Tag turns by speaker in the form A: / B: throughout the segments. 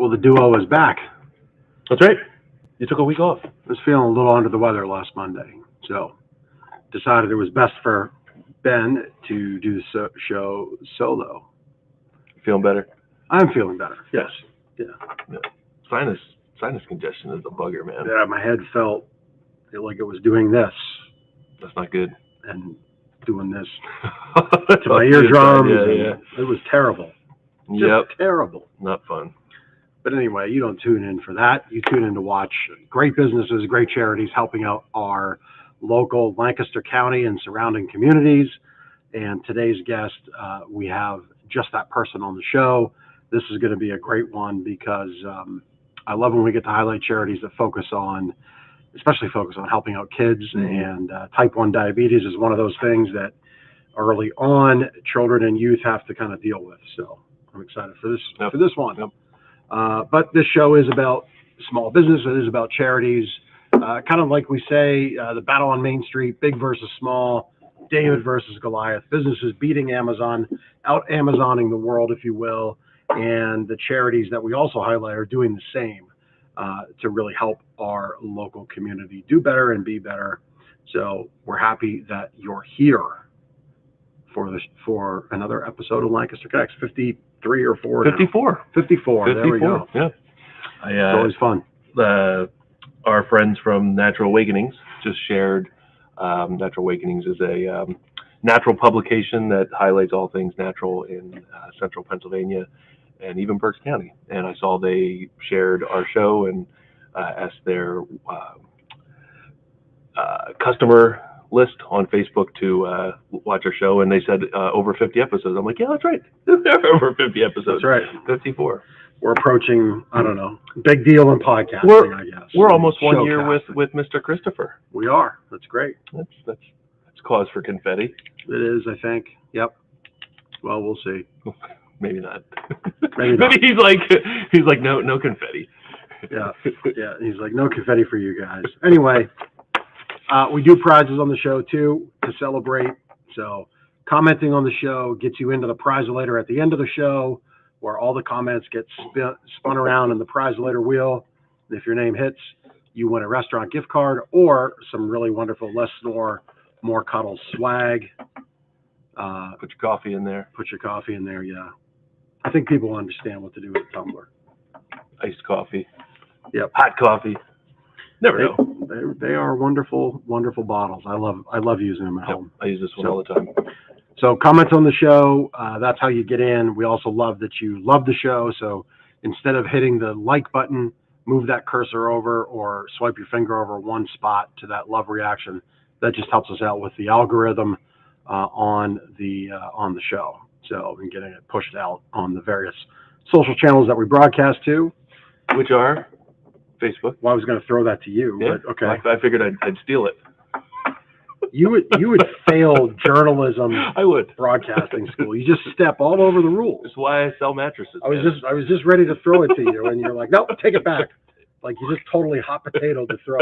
A: Well, the duo is back.
B: That's right. You took a week off.
A: I was feeling a little under the weather last Monday, so decided it was best for Ben to do the show solo.
B: Feeling better?
A: I'm feeling better. Yes. Yeah.
B: Sinus congestion is a bugger, man.
A: Yeah, my head felt like it was doing this
B: That's not good.
A: and doing this to my eardrums. Yeah. It was terrible. Just terrible.
B: Not fun.
A: But anyway, you don't tune in for that. You tune in to watch great businesses, great charities helping out our local Lancaster County and surrounding communities. And today's guest, we have just that person on the show. This is going to be a great one because I love when we get to highlight charities that especially focus on helping out kids. And type 1 diabetes is one of those things that early on children and youth have to kind of deal with. So I'm excited for this one.
B: Yep.
A: But this show is about small business. It is about charities. Kind of like we say, the battle on Main Street, big versus small, David versus Goliath, businesses beating Amazon, out-Amazoning the world, if you will. And the charities that we also highlight are doing the same to really help our local community do better and be better. So we're happy that you're here for another episode of Lancaster Connects, 53 or 4 now.
B: 54.
A: 54. There we go.
B: Yeah.
A: It's always fun.
B: Our friends from Natural Awakenings just shared. Natural Awakenings is a natural publication that highlights all things natural in central Pennsylvania and even Berks County. And I saw they shared our show and asked their customer list on Facebook to watch our show, and they said over 50 episodes. I'm like, yeah, that's right. Over 50 episodes.
A: That's right.
B: 54.
A: We're approaching, I don't know, big deal in podcasting, I guess.
B: We're almost 1 year with Mr. Christopher.
A: We are. That's great.
B: That's cause for confetti.
A: It is, I think. Yep. Well, we'll see.
B: Maybe not.
A: Maybe not.
B: Maybe he's like no confetti.
A: Yeah. Yeah. He's like, no confetti for you guys. Anyway, we do prizes on the show too to celebrate. So commenting on the show gets you into the prize-later at the end of the show, where all the comments get spun around in the prize-later wheel. And if your name hits, you win a restaurant gift card or some really wonderful Less Snore, More Cuddle swag.
B: Put your coffee in there.
A: Put your coffee in there, yeah. I think people understand what to do with a tumbler.
B: Iced coffee.
A: Yep.
B: Hot coffee. Never know.
A: They are wonderful, wonderful bottles. I love using them at home.
B: I use this one all the time.
A: So comments on the show, that's how you get in. We also love that you love the show. So instead of hitting the like button, move that cursor over or swipe your finger over one spot to that love reaction. That just helps us out with the algorithm on the show. So we're getting it pushed out on the various social channels that we broadcast to.
B: Which are Facebook.
A: Well, I was going to throw that to you, but okay.
B: I figured I'd steal it.
A: You would fail journalism.
B: I would.
A: Broadcasting school. You just step all over the rules.
B: That's why I sell mattresses.
A: I was just ready to throw it to you, and you're like, nope, take it back. Like you just totally hot potato to throw.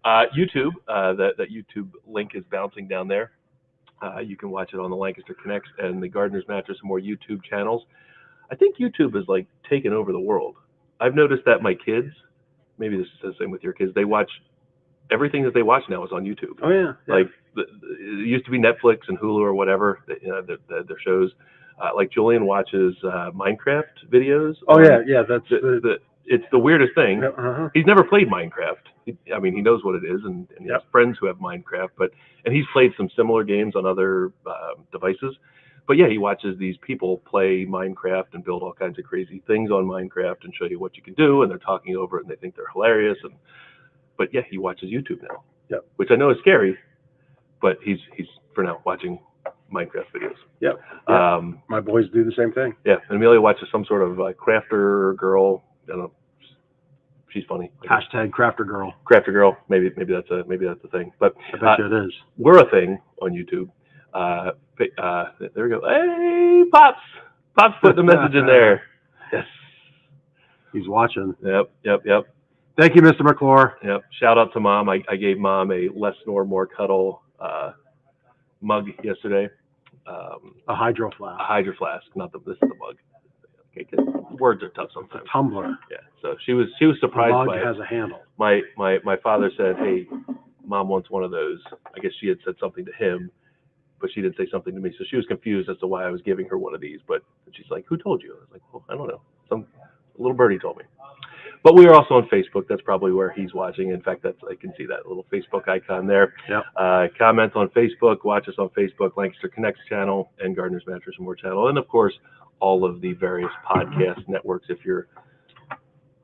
B: YouTube. That YouTube link is bouncing down there. You can watch it on the Lancaster Connects and the Gardener's Mattress and More YouTube channels. I think YouTube is like taking over the world. I've noticed that my kids, maybe this is the same with your kids, they watch everything that they watch now is on YouTube.
A: Oh yeah.
B: Like it used to be Netflix and Hulu or whatever, their shows. Like Julian watches Minecraft videos.
A: Oh yeah. That's
B: it's the weirdest thing.
A: Uh-huh.
B: He's never played Minecraft. He knows what it is, and he has friends who have Minecraft. And he's played some similar games on other devices. But yeah, he watches these people play Minecraft and build all kinds of crazy things on Minecraft and show you what you can do, and they're talking over it and they think they're hilarious. But yeah, he watches YouTube now.
A: Yep.
B: Which I know is scary, but he's for now watching Minecraft videos.
A: Yep. My boys do the same thing.
B: Yeah, and Amelia watches some sort of crafter girl. I don't know. She's funny.
A: Hashtag crafter girl.
B: Crafter girl. Maybe that's a thing. But
A: I bet you it is.
B: We're a thing on YouTube. There we go. Hey, Pop's putting a message in there. Yes.
A: He's watching.
B: Yep.
A: Thank you, Mr. McClure.
B: Yep. Shout out to Mom. I gave Mom a Less Snore, More Cuddle mug yesterday.
A: A hydro flask.
B: This is the mug. Okay, 'cause words are tough sometimes.
A: Tumbler.
B: Yeah. So she was surprised
A: Mug
B: by it.
A: has a handle.
B: My father said, "Hey, Mom wants one of those." I guess she had said something to him, but she didn't say something to me. So she was confused as to why I was giving her one of these. But she's like, "Who told you?" I was like, "Well, I don't know. Some little birdie told me." But we are also on Facebook. That's probably where he's watching. In fact, I can see that little Facebook icon there.
A: Yep.
B: Comment on Facebook. Watch us on Facebook, Lancaster Connects channel, and Gardener's Mattress and More channel, and of course, all of the various podcast networks. If you're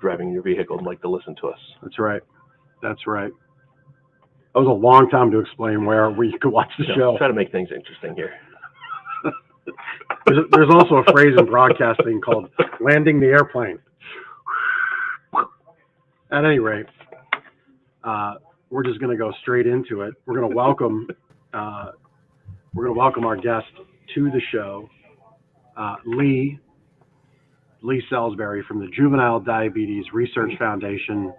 B: driving your vehicle and like to listen to us.
A: That's right. That's right. That was a long time to explain where you could watch the show.
B: Try to make things interesting here.
A: There's also a phrase in broadcasting called landing the airplane. At any rate, we're just going to go straight into it. We're going to welcome our guest to the show, Lee Salsbury from the Juvenile Diabetes Research Foundation.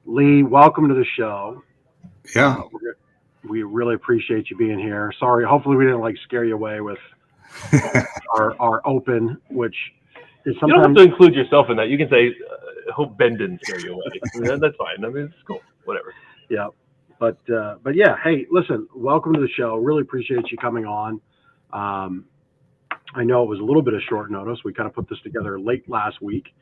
A: Lee, welcome to the show.
C: Yeah.
A: We really appreciate you being here. Sorry, hopefully we didn't scare you away with our open, which is sometimes.
B: You don't have to include yourself in that. You can say, "Hope Ben didn't scare you away." That's fine. I mean, it's cool. Whatever.
A: Yeah, but yeah. Hey, listen. Welcome to the show. Really appreciate you coming on. I know it was a little bit of short notice. We kind of put this together late last week,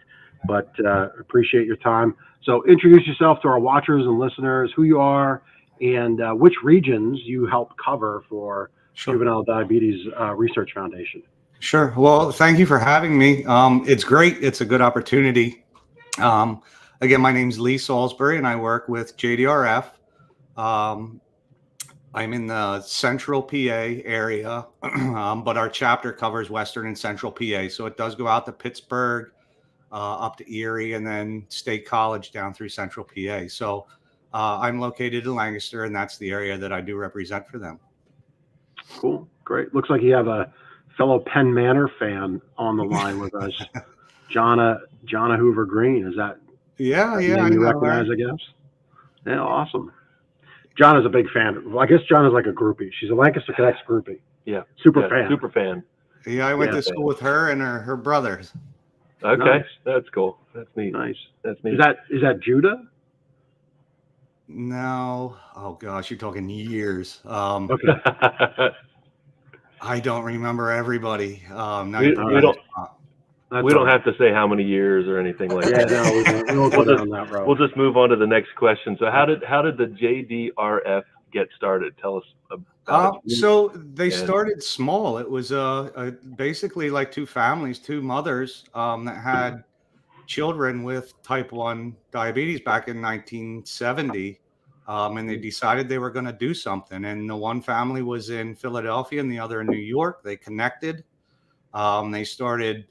A: but appreciate your time. So introduce yourself to our watchers and listeners, who you are, and which regions you help cover for Juvenile Diabetes Research Foundation.
C: Sure. Well, thank you for having me. It's great. It's a good opportunity. Again, my name's Lee Salsbury, and I work with JDRF. I'm in the central PA area, but our chapter covers western and central PA. So it does go out to Pittsburgh, up to Erie, and then State College down through central PA. So I'm located in Lancaster, and that's the area that I do represent for them.
A: Cool. Great. Looks like you have a fellow Penn Manor fan on the line with us. Jonna Hoover Green. Is that
C: Yeah.
A: name you recognize, I guess? Yeah, awesome. Jonna's a big fan. Well, I guess Jonna's like a groupie. She's a Lancaster Connects groupie.
B: Yeah.
A: Super fan.
B: Super fan.
C: Yeah, I went to school with her and her brothers.
B: Okay.
A: Nice.
B: That's cool. That's neat.
A: Nice.
B: That's neat.
A: Is that Judah?
C: No. Oh gosh, you're talking years.
A: Okay.
C: I don't remember everybody.
B: We don't have to say how many years or anything like that.
A: Yeah, no, we won't go down that road.
B: We'll just move on to the next question. So how did the JDRF get started? Tell us about it.
C: So they started small. It was basically like two families, two mothers that had children with type 1 diabetes back in 1970. And they decided they were going to do something. And the one family was in Philadelphia and the other in New York. They connected. They started,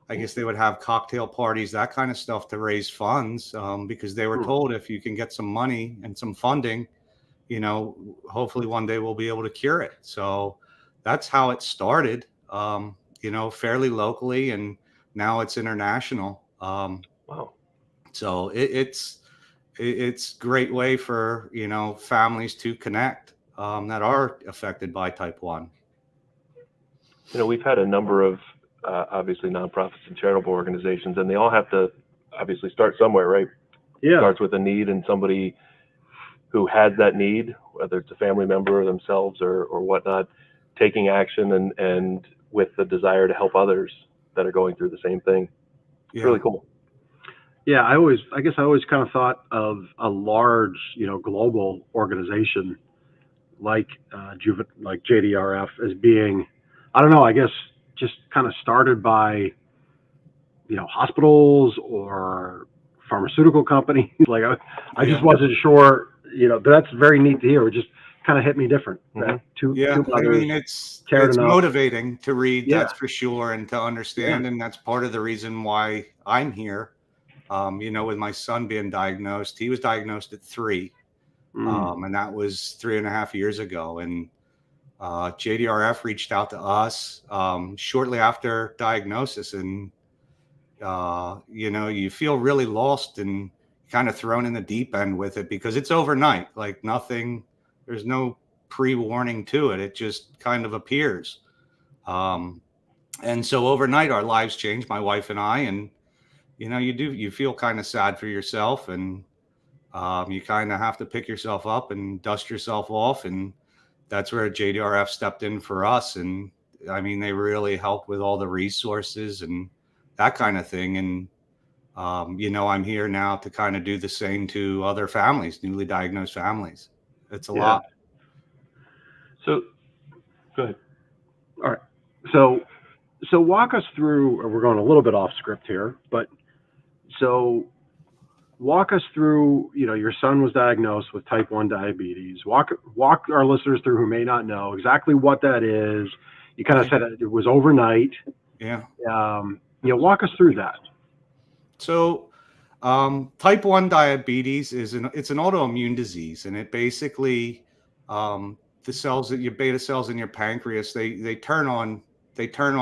C: I guess they would have cocktail parties, that kind of stuff to raise funds, because they were told if you can get some money and some funding, hopefully one day we'll be able to cure it. So that's how it started, fairly locally, and now it's international.
B: Wow.
C: So it's a great way for, families to connect that are affected by type 1.
B: We've had a number of obviously nonprofits and charitable organizations, and they all have to obviously start somewhere, right?
A: Yeah.
B: It starts with a need and somebody who has that need, whether it's a family member or themselves or whatnot, taking action and with the desire to help others that are going through the same thing. It's really cool.
A: Yeah, I guess I always kind of thought of a large, global organization like JDRF as being, I don't know, I guess just kind of started by, hospitals or pharmaceutical companies. I just wasn't sure, but that's very neat to hear. It just kind of hit me different.
C: Mm-hmm. I mean, it's motivating to read, that's for sure, and to understand. And that's part of the reason why I'm here. With my son being diagnosed, he was diagnosed at 3, and that was 3.5 years ago. And JDRF reached out to us shortly after diagnosis, and you feel really lost and kind of thrown in the deep end with it because it's overnight, like nothing. There's no pre-warning to it. It just kind of appears. And so overnight, our lives changed, my wife and I. And, you feel kind of sad for yourself, and you kind of have to pick yourself up and dust yourself off. And that's where JDRF stepped in for us. And I mean, they really helped with all the resources and that kind of thing. And, I'm here now to kind of do the same to other families, newly diagnosed families. It's a
B: Yeah.
C: lot.
B: So, go ahead.
A: All right. So walk us through, we're going a little bit off script here, but so walk us through, your son was diagnosed with type 1 diabetes. Walk our listeners through who may not know exactly what that is. You kind of said it was overnight.
C: Yeah.
A: Walk us through that.
C: So, type 1 diabetes it's an autoimmune disease, and it basically, the cells that your beta cells in your pancreas, they turn on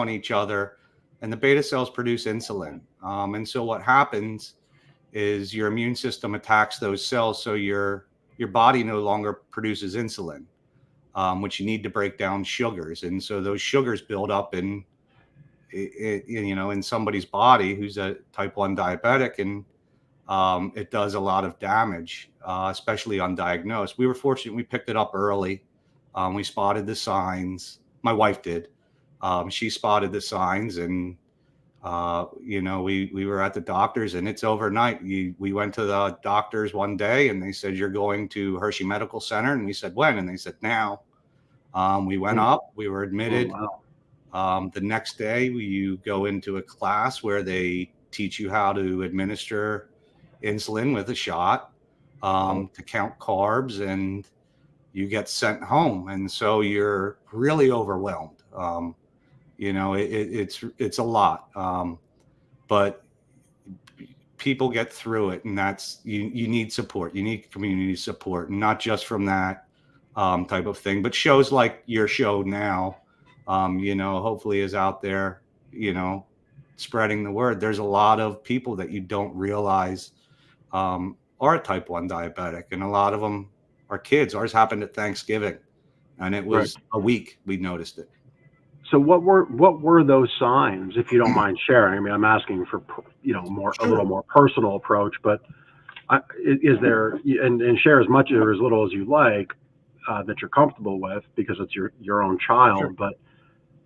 C: each other, and the beta cells produce insulin. And so what happens is your immune system attacks those cells, so your body no longer produces insulin, which you need to break down sugars, and so those sugars build up in somebody's body who's a type 1 diabetic, and it does a lot of damage, especially undiagnosed. We were fortunate; we picked it up early. We spotted the signs. My wife did. She spotted the signs, and we were at the doctor's, and it's overnight. We went to the doctor's one day, and they said, "You're going to Hershey Medical Center," and we said, "When?" And they said, "Now." We went up. We were admitted.
A: Oh, wow.
C: The next day, you go into a class where they teach you how to administer insulin with a shot, to count carbs, and you get sent home. And so you're really overwhelmed. It's a lot, but people get through it, and that's you need support. You need community support, and not just from that type of thing, but shows like your show now, hopefully is out there, spreading the word. There's a lot of people that you don't realize are type 1 diabetic, and a lot of them are kids. Ours happened at Thanksgiving, and it was a week we noticed it.
A: So what were those signs, if you don't mind sharing? I mean, I'm asking for a little more personal approach, but is there, and share as much or as little as you like, that you're comfortable with, because it's your own child.
C: Sure.
A: But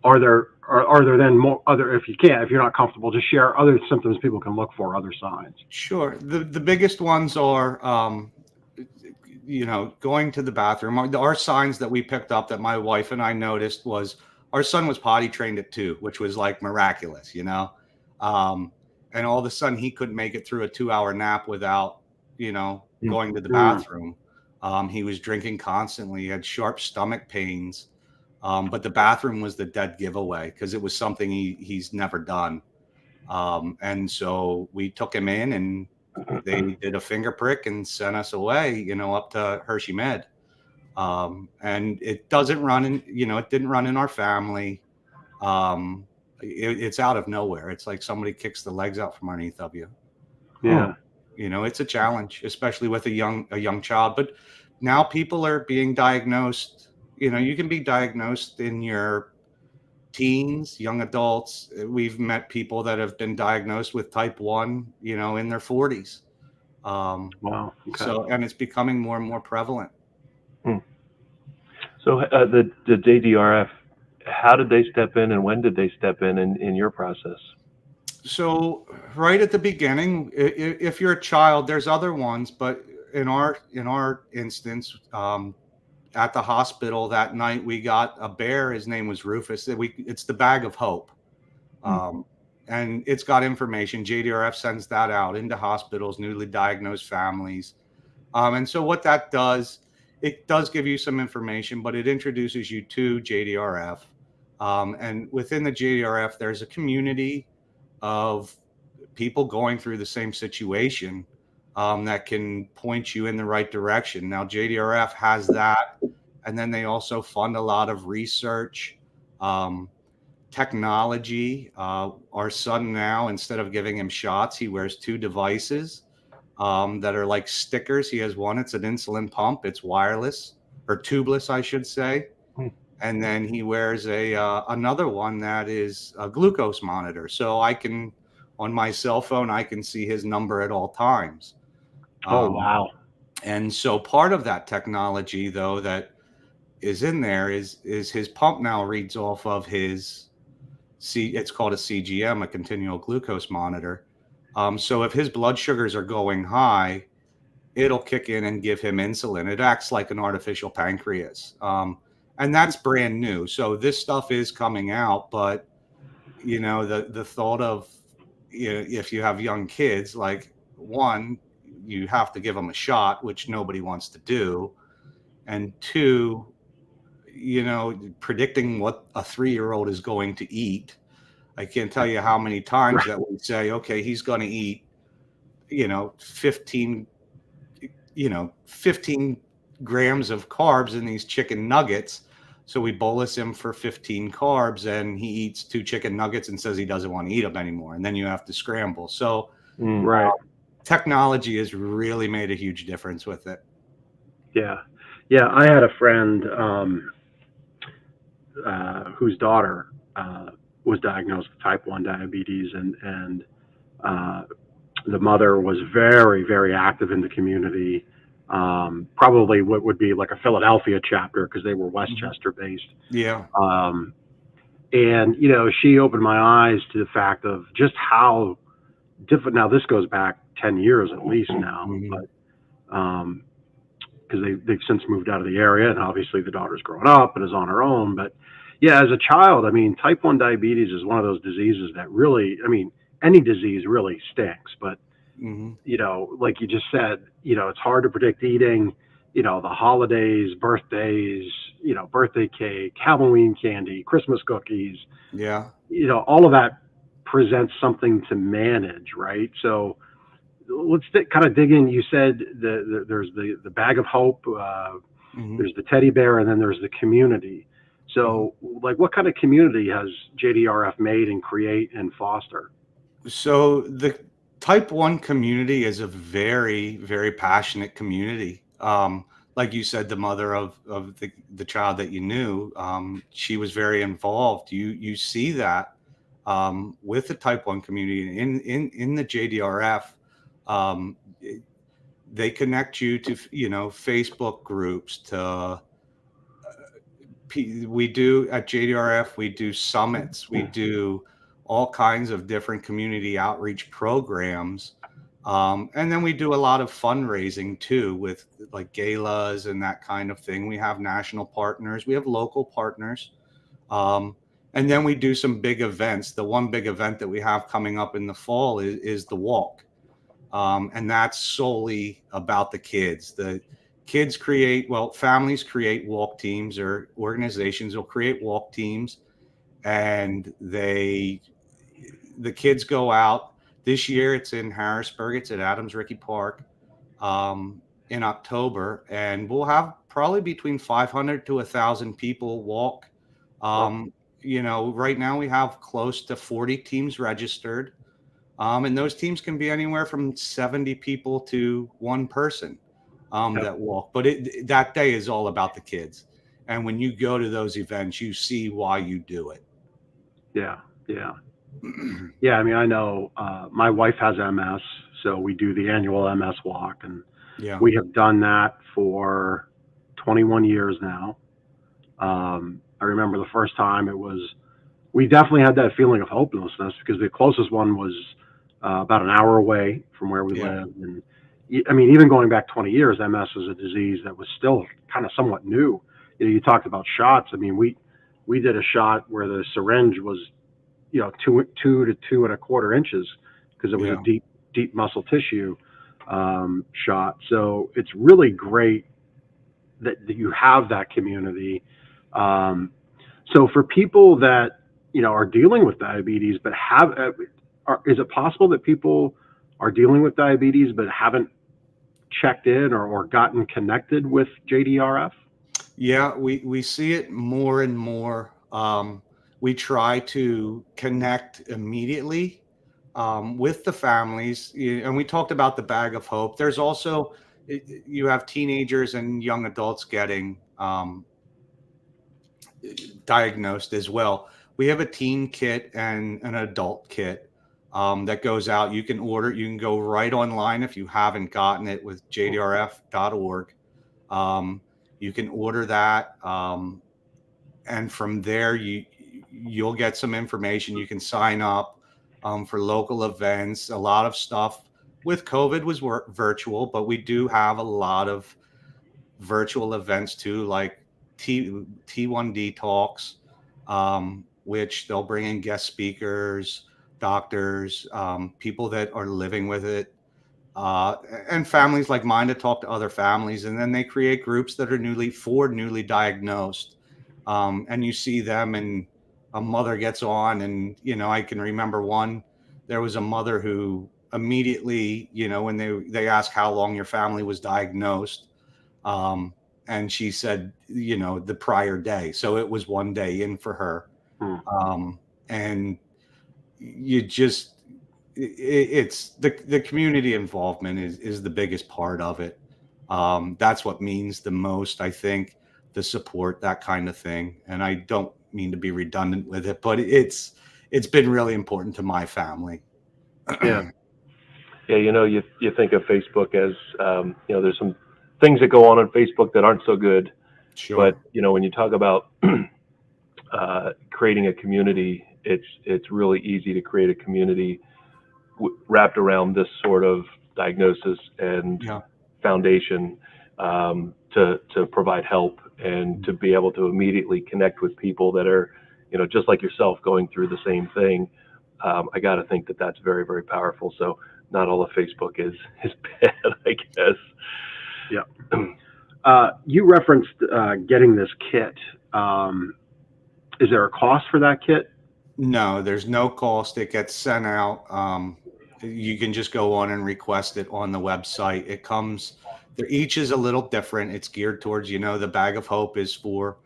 A: are there then more other, if you're not comfortable, just share other symptoms people can look for, other signs?
C: Sure. The biggest ones are, going to the bathroom. Our signs that we picked up that my wife and I noticed was our son was potty trained at 2, which was like miraculous, and all of a sudden he couldn't make it through a 2-hour nap without, going to the bathroom. He was drinking constantly. He had sharp stomach pains. But the bathroom was the dead giveaway, because it was something he's never done. And so we took him in, and they did a finger prick and sent us away, up to Hershey Med. And it doesn't run in, it didn't run in our family. It's out of nowhere. It's like somebody kicks the legs out from underneath of you.
A: Yeah.
C: It's a challenge, especially with a young child. But now people are being diagnosed. You can be diagnosed in your teens, young adults. We've met people that have been diagnosed with type 1, in their 40s.
A: Wow. Okay.
C: So, and it's becoming more and more prevalent.
B: So the JDRF, how did they step in, and when did they step in your process?
C: So right at the beginning, if you're a child, there's other ones, but in our instance, at the hospital that night, we got a bear. His name was Rufus. It's the Bag of Hope, and it's got information. JDRF sends that out into hospitals, newly diagnosed families, and so what that does, it does give you some information, but it introduces you to JDRF, and within the JDRF, there's a community of people going through the same situation, that can point you in the right direction. Now, JDRF has that, and then they also fund a lot of research, technology. Our son now, instead of giving him shots, he wears 2 devices that are like stickers. He has one, it's an insulin pump. It's wireless, or tubeless, I should say. and then he wears another one that is a glucose monitor. So I can, on my cell phone, I can see his number at all times.
A: Oh, wow.
C: And so part of that technology, though, that is in there is his pump now reads off of his it's called a CGM, a continual glucose monitor. So if his blood sugars are going high, it'll kick in and give him insulin. It acts like an artificial pancreas. And that's brand new. So this stuff is coming out, but the thought of, if you have young kids, like, one, you have to give them a shot, which nobody wants to do. And two, predicting what a 3-year-old is going to eat. I can't tell you how many times that we say, okay, he's going to eat, 15 grams of carbs in these chicken nuggets. So we bolus him for 15 carbs and he eats 2 chicken nuggets and says he doesn't want to eat them anymore. And then you have to scramble. So
A: Right.
C: Technology has really made a huge difference with it.
A: Yeah. Yeah. I had a friend whose daughter was diagnosed with type 1 diabetes, and the mother was very, very active in the community. Probably what would be like a Philadelphia chapter, because they were Westchester based.
C: Yeah.
A: And, she opened my eyes to the fact of just how different. Now, this goes back 10 years at least now, but because they've since moved out of the area, and obviously the daughter's grown up and is on her own. But yeah, as a child, I mean, type 1 diabetes is one of those diseases that really, I mean, any disease really stinks, but like you just said, it's hard to predict eating, the holidays, birthdays, birthday cake, Halloween candy, Christmas cookies,
C: Yeah.
A: all of that presents something to manage, right? So let's kind of dig in. You said there's the bag of hope, there's the teddy bear, and then there's the community. So like, what kind of community has JDRF made and create and foster?
C: So the type 1 community is a very, very passionate community. Like you said, the mother of the child that you knew, she was very involved. You see that with the type 1 community in the JDRF. They connect you to, Facebook groups, to we do at JDRF, we do summits, we do all kinds of different community outreach programs. And then we do a lot of fundraising too, with like galas and that kind of thing. We have national partners, we have local partners. And then we do some big events. The one big event that we have coming up in the fall is the walk. And that's solely about the kids. The kids families create walk teams, or organizations will create walk teams, and the kids go out. This year it's in Harrisburg, it's at Adams Rickey Park in October, and we'll have probably between 500 to 1,000 people walk. Right now we have close to 40 teams registered. And those teams can be anywhere from 70 people to one person that walk. But that day is all about the kids. And when you go to those events, you see why you do it.
A: Yeah, yeah. Yeah, I mean, I know my wife has MS, so we do the annual MS walk, and we have done that for 21 years now. I remember the first time we definitely had that feeling of hopelessness, because the closest one was about an hour away from where we live. And I mean, even going back 20 years, MS was a disease that was still kind of somewhat new. You talked about shots. I mean, we did a shot where the syringe was, 2 to 2.25 inches, because it was a deep muscle tissue shot. So it's really great that you have that community. So for people that, are dealing with diabetes, but is it possible that people are dealing with diabetes but haven't checked in or gotten connected with JDRF?
C: Yeah, we see it more and more. We try to connect immediately with the families. And we talked about the bag of hope. There's also, you have teenagers and young adults getting diagnosed as well. We have a teen kit and an adult kit that goes out. You can order. You can go right online if you haven't gotten it with JDRF.org. You can order that, and from there you'll get some information. You can sign up for local events. A lot of stuff with COVID was virtual, but we do have a lot of virtual events too, like T1D talks, which they'll bring in guest speakers, doctors, people that are living with it, and families like mine to talk to other families. And then they create groups that are newly diagnosed. And you see them, and a mother gets on, and, I can remember there was a mother who immediately, when they asked how long your family was diagnosed, and she said, the prior day. So it was one day in for her. And you just, it's the community involvement is the biggest part of it. That's what means the most, I think, the support, that kind of thing. And I don't mean to be redundant with it, but it's been really important to my family.
B: Yeah. Yeah. You think of Facebook as, there's some things that go on Facebook that aren't so good.
C: Sure.
B: But, when you talk about creating a community, it's really easy to create a community wrapped around this sort of diagnosis and foundation, to provide help and to be able to immediately connect with people that are, just like yourself, going through the same thing. I got to think that that's very, very powerful. So not all of Facebook is bad, I guess.
A: Yeah. You referenced getting this kit. Is there a cost for that kit?
C: No, there's no cost. It gets sent out. You can just go on and request it on the website. It comes there. Each is a little different. It's geared towards, the Bag of Hope is for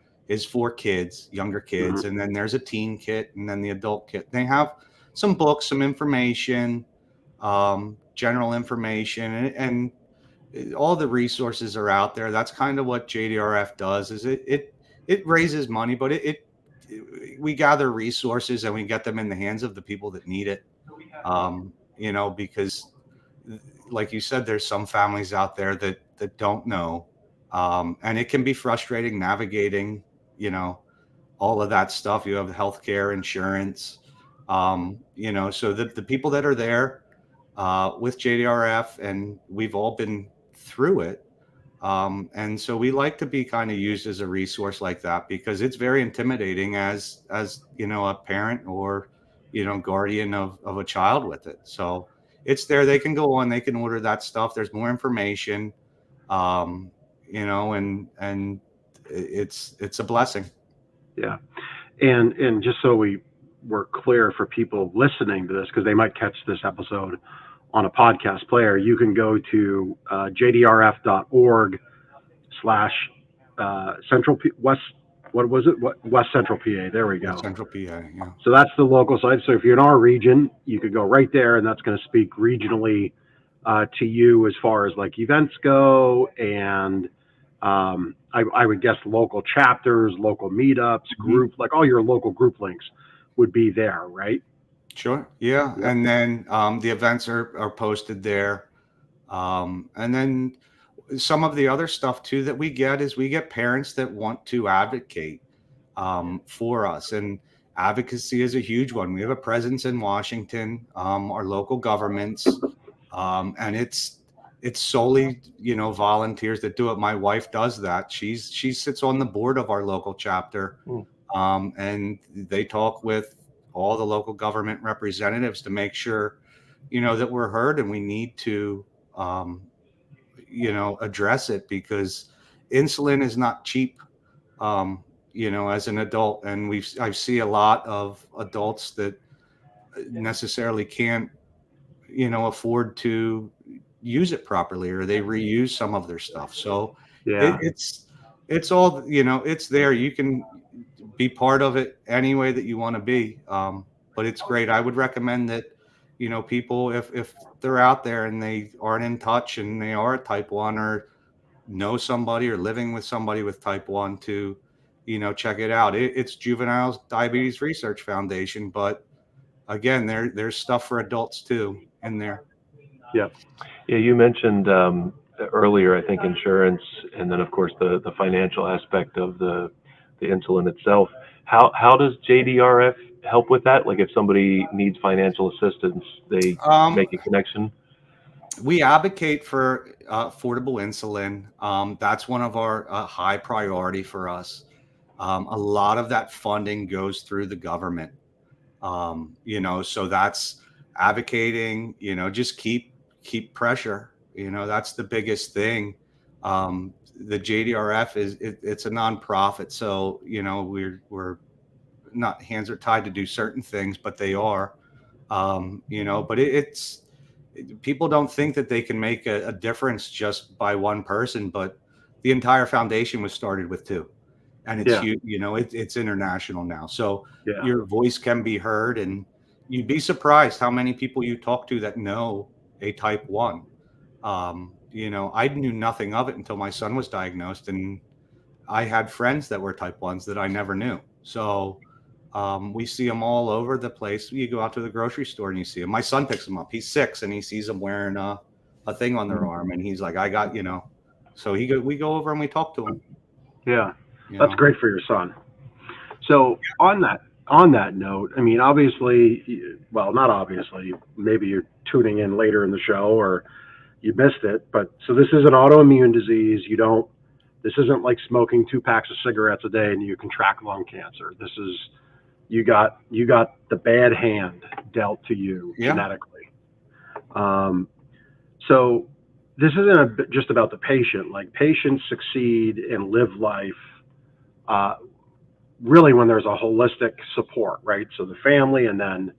C: kids, younger kids.
A: Mm-hmm.
C: And then there's a teen kit, and then the adult kit. They have some books, some information, general information, and all the resources are out there. That's kind of what JDRF does, is it raises money, but we gather resources and we get them in the hands of the people that need it. Because like you said, there's some families out there that don't know. And it can be frustrating navigating, all of that stuff. You have healthcare, insurance, so the people that are there with JDRF, and we've all been through it. And so we like to be kind of used as a resource like that, because it's very intimidating as a parent or, guardian of a child with it. So it's there. They can go on, they can order that stuff. There's more information, and it's a blessing.
A: Yeah. And just so we're clear for people listening to this, because they might catch this episode on a podcast player, you can go to jdrf.org / Central West. What was it? West Central PA. There we go.
C: West Central PA. Yeah.
A: So that's the local site. So if you're in our region, you could go right there, and that's going to speak regionally to you as far as like events go, and I would guess local chapters, local meetups, group, like all your local group links would be there, right?
C: Sure. Yeah. Yep. And then the events are posted there. And then some of the other stuff too that we get parents that want to advocate for us, and advocacy is a huge one. We have a presence in Washington, our local governments, and it's solely, volunteers that do it. My wife does that. She sits on the board of our local chapter, and they talk with all the local government representatives to make sure, that we're heard, and we need to, address it, because insulin is not cheap, as an adult. And I see a lot of adults that necessarily can't, afford to use it properly, or they reuse some of their stuff. So
A: yeah,
C: it's all, it's there. You can be part of it any way that you want to be. But it's great. I would recommend that, people, if they're out there and they aren't in touch and they are type 1 or know somebody or living with somebody with type 1, to check it out. It's Juvenile Diabetes Research Foundation, but again, there's stuff for adults too in there.
A: Yeah.
B: Yeah, you mentioned earlier, I think, insurance, and then of course the financial aspect of the insulin itself. How does JDRF help with that? Like if somebody needs financial assistance, they
C: Um,
B: make a connection.
C: we advocate for affordable insulin. That's one of our high priority for us. A lot of that funding goes through the government. So that's advocating, just keep pressure. That's the biggest thing. The JDRF it's a nonprofit, so we're not, hands are tied to do certain things, but they are. But it's people don't think that they can make a difference just by one person, but the entire foundation was started with two, and it's
A: Yeah.
C: huge. It's international now, so
A: Yeah.
C: your voice can be heard, and you'd be surprised how many people you talk to that know a type 1. I knew nothing of it until my son was diagnosed, and I had friends that were type 1s that I never knew. So we see them all over the place. You go out to the grocery store and you see them. My son picks them up. He's 6 and he sees them wearing a thing on their arm, and he's like, I got. So we go over and we talk to him.
A: Yeah.
C: You
A: That's
C: know,
A: great for your son. So on that note, I mean, obviously, well, not obviously, maybe you're tuning in later in the show or you missed it, but so this is an autoimmune disease. This isn't like smoking 2 packs of cigarettes a day and you contract lung cancer. This is, you got the bad hand dealt to you
C: yeah.
A: genetically. So this isn't just about the patient. Like patients succeed and live life uh, really when there's a holistic support, right? So the family, and then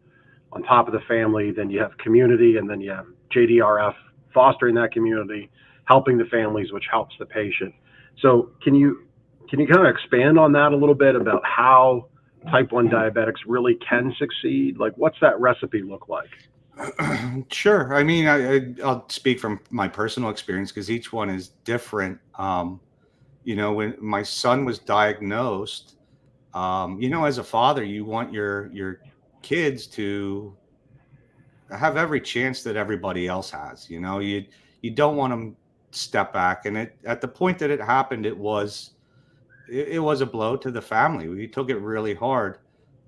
A: on top of the family, then you have community, and then you have JDRF fostering that community, helping the families, which helps the patient. So can you kind of expand on that a little bit about how type 1 diabetics really can succeed? Like, what's that recipe look like?
C: Sure. I mean, I'll speak from my personal experience because each one is different. When my son was diagnosed, as a father, you want your kids to have every chance that everybody else has. You don't want them step back. And at the point that it happened, it was a blow to the family. We took it really hard.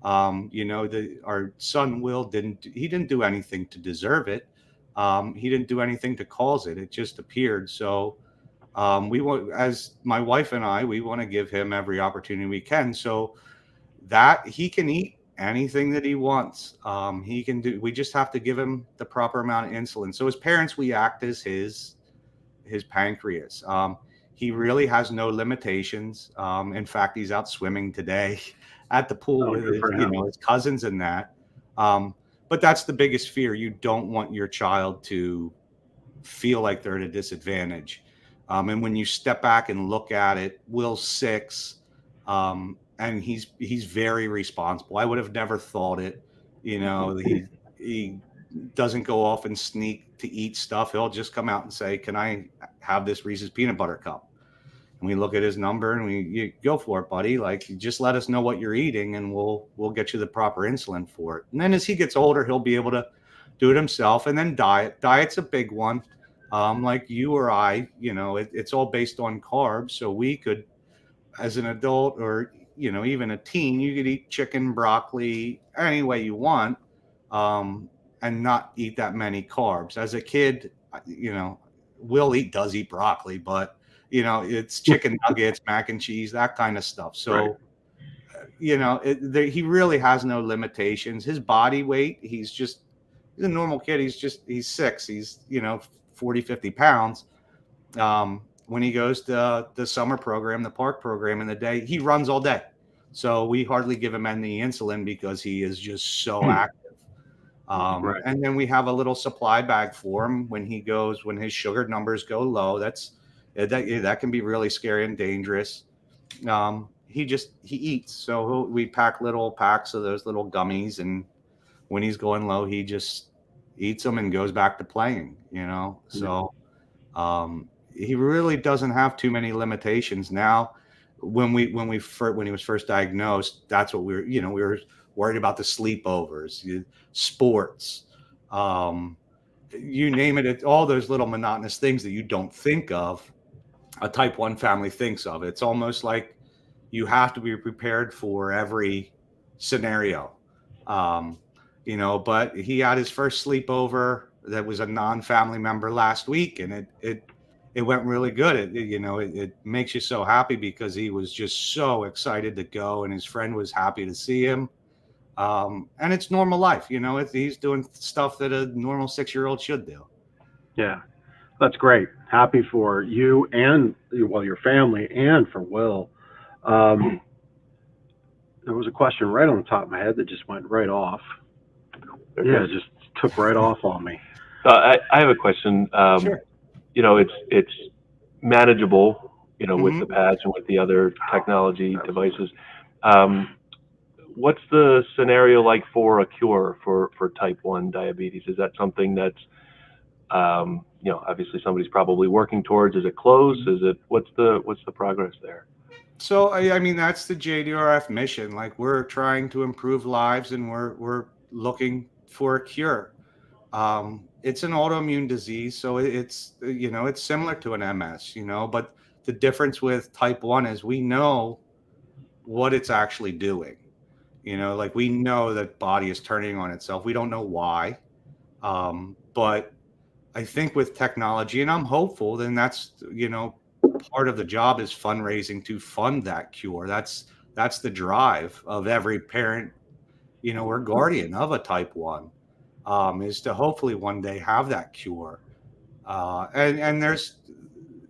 C: Our son Will didn't do anything to deserve it. He didn't do anything to cause it. It just appeared. So we want, as my wife and I, we want to give him every opportunity we can, so that he can eat anything that he wants. He can do. We just have to give him the proper amount of insulin. So as parents, we act as his pancreas. He really has no limitations. In fact, he's out swimming today at the pool
A: Oh,
C: with
A: good
C: his,
A: for him.
C: his cousins and that. But that's the biggest fear. You don't want your child to feel like they're at a disadvantage. And when you step back and look at it, Will's 6, and he's very responsible. I would have never thought it. He doesn't go off and sneak to eat stuff. He'll just come out and say, "Can I have this Reese's peanut butter cup?" And we look at his number and you go for it, buddy. Like, you just let us know what you're eating and we'll get you the proper insulin for it. And then as he gets older, he'll be able to do it himself. And then diet's a big one. Like you or I, it's all based on carbs. So we could, as an adult or, even a teen, you could eat chicken, broccoli, any way you want, and not eat that many carbs. As a kid, does eat broccoli, but it's chicken nuggets, mac and cheese, that kind of stuff.
A: Right.
C: So, he really has no limitations. His body weight, he's a normal kid. He's 6. He's, 40, 50 pounds. When he goes to the summer program, the park program in the day, he runs all day. So we hardly give him any insulin because he is just so active.
A: Right.
C: And then we have a little supply bag for him when his sugar numbers go low. That can be really scary and dangerous. He eats. So we pack little packs of those little gummies, and when he's going low, he just eats them and goes back to playing, So he really doesn't have too many limitations now. when he was first diagnosed, that's what we were worried about: the sleepovers, sports, you name it, all those little monotonous things that you don't think of, a type 1 family thinks of. It's almost like you have to be prepared for every scenario. Um, but he had his first sleepover that was a non-family member last week, and it went really good. It makes you so happy because he was just so excited to go, and his friend was happy to see him. And it's normal life, he's doing stuff that a normal 6-year-old should do.
A: Yeah, that's great. Happy for you and, well, your family, and for Will. Um, there was a question right on the top of my head that just went right off. Yeah, it just took right off on me.
B: I have a question.
C: Sure.
B: It's manageable, with
C: Mhm.
B: the pads and with the other technology devices. What's the scenario like for a cure for type 1 diabetes? Is that something that's, obviously somebody's probably working towards? Is it close? What's the progress there?
C: So I mean, that's the JDRF mission. Like, we're trying to improve lives, and we're looking for a cure. It's an autoimmune disease, so it's similar to an MS, but the difference with type 1 is we know what it's actually doing. Like, we know that body is turning on itself. We don't know why. But I think with technology, and I'm hopeful, then that's, part of the job is fundraising to fund that cure. That's the drive of every parent, or guardian of a type 1, is to hopefully one day have that cure. And there's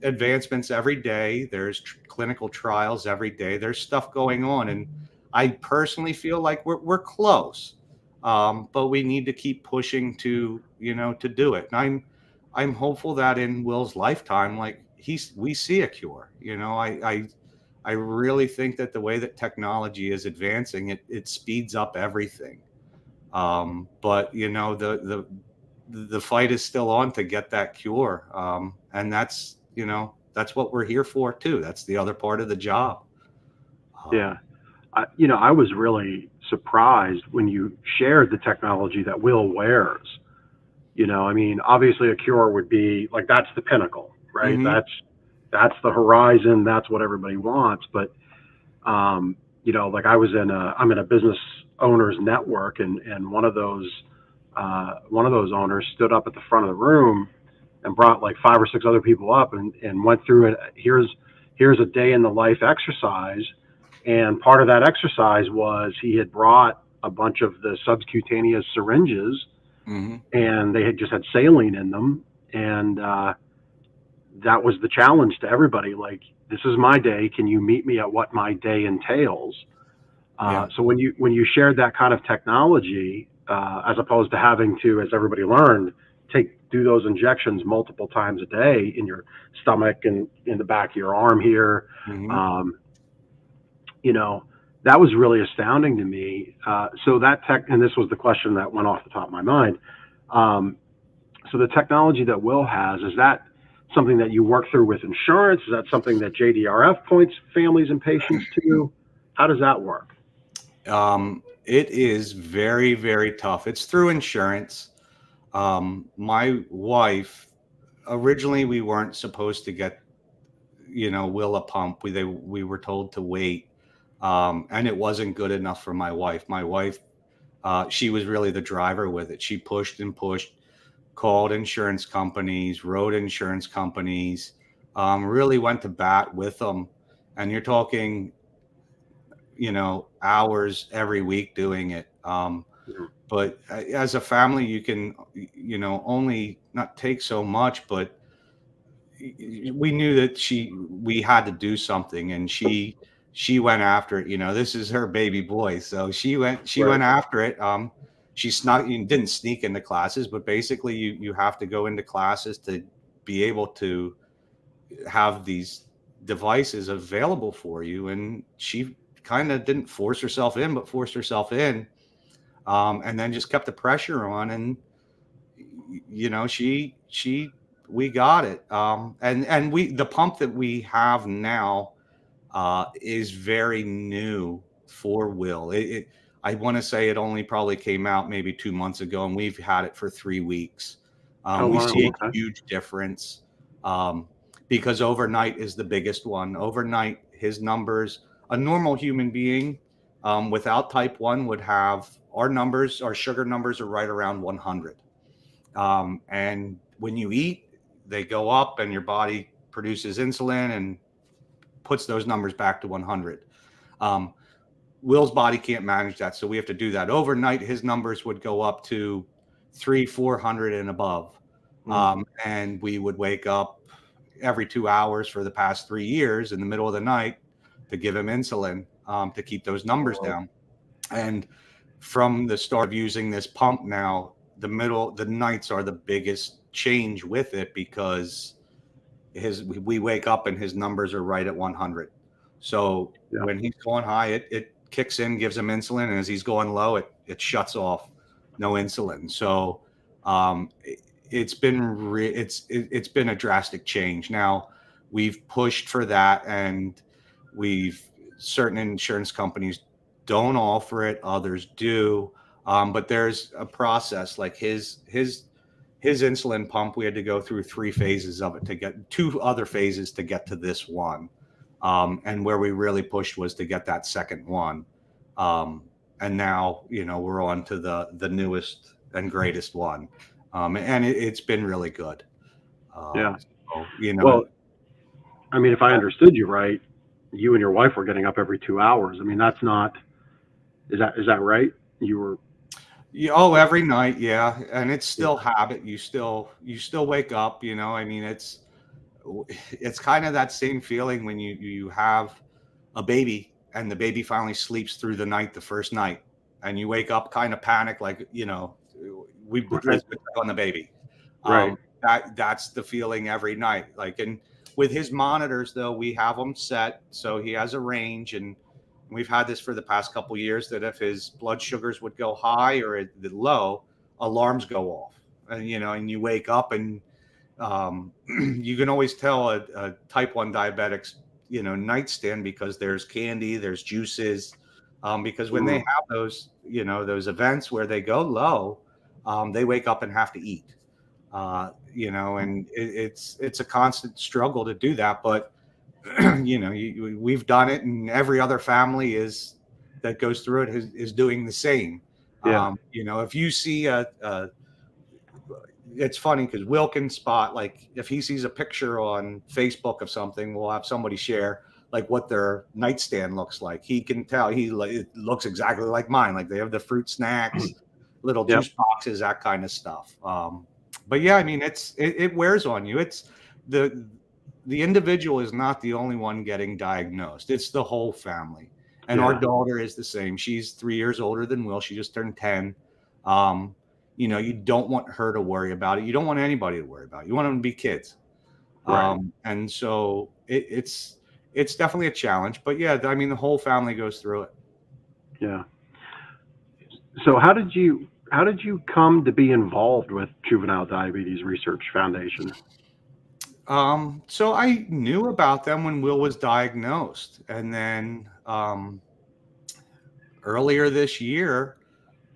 C: advancements every day. There's clinical trials every day. There's stuff going on, and I personally feel like we're close, but we need to keep pushing to do it. And I'm hopeful that in Will's lifetime, like, we see a cure. I really think that the way that technology is advancing, it speeds up everything. But the fight is still on to get that cure. And that's what we're here for too. That's the other part of the job.
A: Yeah. I was really surprised when you shared the technology that Will wears. I mean, obviously a cure would be like, that's the pinnacle, right?
C: Mhm.
A: That's the horizon. That's what everybody wants. But, like I'm in a business owners network, and one of those owners stood up at the front of the room and brought like 5 or 6 other people up, and went through it. Here's a day in the life exercise. And part of that exercise was he had brought a bunch of the subcutaneous syringes,
C: Mhm.
A: and they had just had saline in them. And that was the challenge to everybody. Like, this is my day. Can you meet me at what my day entails?
C: Yeah.
A: So when you shared that kind of technology, as opposed to having to, as everybody learned, do those injections multiple times a day in your stomach and in the back of your arm here,
C: Mhm.
A: um, that was really astounding to me. So that tech, and this was the question that went off the top of my mind. So the technology that Will has, is that something that you work through with insurance? Is that something that JDRF points families and patients to? How does that work?
C: It is very, very tough. It's through insurance. My wife, originally, we weren't supposed to get, Will a pump. We were told to wait. And it wasn't good enough for my wife. My wife, she was really the driver with it. She pushed and pushed, called insurance companies, wrote insurance companies, really went to bat with them. And you're talking, hours every week doing it. But as a family, you can, only not take so much, but we knew that we had to do something, and she went after it. This is her baby boy, so she
A: Right.
C: went after it. She snuck, didn't sneak into classes, but basically you have to go into classes to be able to have these devices available for you. And she kind of didn't force herself in, but forced herself in, and then just kept the pressure on. And she we got it. And the pump that we have now, is very new for Will. I want to say it only probably came out maybe 2 months ago, and we've had it for 3 weeks.
A: Oh,
C: We
A: wow.
C: see a
A: Okay.
C: huge difference because overnight is the biggest one. Overnight, his numbers, a normal human being without type 1 would have our sugar numbers are right around 100. And when you eat, they go up and your body produces insulin and puts those numbers back to 100. Um, Will's body can't manage that, so we have to do that. Overnight, his numbers would go up to 400 and above. And we would wake up every 2 hours for the past 3 years in the middle of the night to give him insulin to keep those numbers down. And from the start of using this pump now, the nights are the biggest change with it because we wake up and his numbers are right at 100. So
A: Yeah.
C: when he's going high, it kicks in, gives him insulin, and as he's going low, it shuts off, no insulin. So it's been a drastic change. Now we've pushed for that, and certain insurance companies don't offer it, others do, but there's a process. Like his insulin pump, we had to go through 3 phases of it to get 2 other phases to get to this one. And where we really pushed was to get that second one. And now, we're on to the newest and greatest one. And it's been really good.
A: Yeah.
C: So,
A: Well, I mean, if I understood you right, you and your wife were getting up every 2 hours. I mean, that's not, is that right? You were,
C: every night. Yeah. And it's still habit. You still wake up, I mean, it's kind of that same feeling when you have a baby and the baby finally sleeps through the night the first night and you wake up kind of panicked, like, let's check on the baby.
A: right.
C: That's the feeling every night. Like, and with his monitors though, we have them set so he has a range, and we've had this for the past couple of years that if his blood sugars would go high or low, alarms go off, and you wake up and you can always tell a type 1 diabetic's nightstand because there's candy, there's juices, because when they have those events where they go low, they wake up and have to eat, and it's a constant struggle to do that. But we've done it, and every other family that goes through it is doing the same.
A: Yeah.
C: If you see it's funny because Will can spot, like, if he sees a picture on Facebook of something, we'll have somebody share like what their nightstand looks like. He can tell it looks exactly like mine. Like they have the fruit snacks, little
A: Yep.
C: juice boxes, that kind of stuff. But yeah, I mean, it wears on you. It's the individual is not the only one getting diagnosed. It's the whole family. And our daughter is the same. She's 3 years older than Will. She just turned 10. You don't want her to worry about it. You don't want anybody to worry about it. You want them to be kids.
A: Right.
C: And so it's definitely a challenge. But yeah, I mean, the whole family goes through it.
A: Yeah. So how did you come to be involved with Juvenile Diabetes Research Foundation?
C: So I knew about them when Will was diagnosed, and then earlier this year,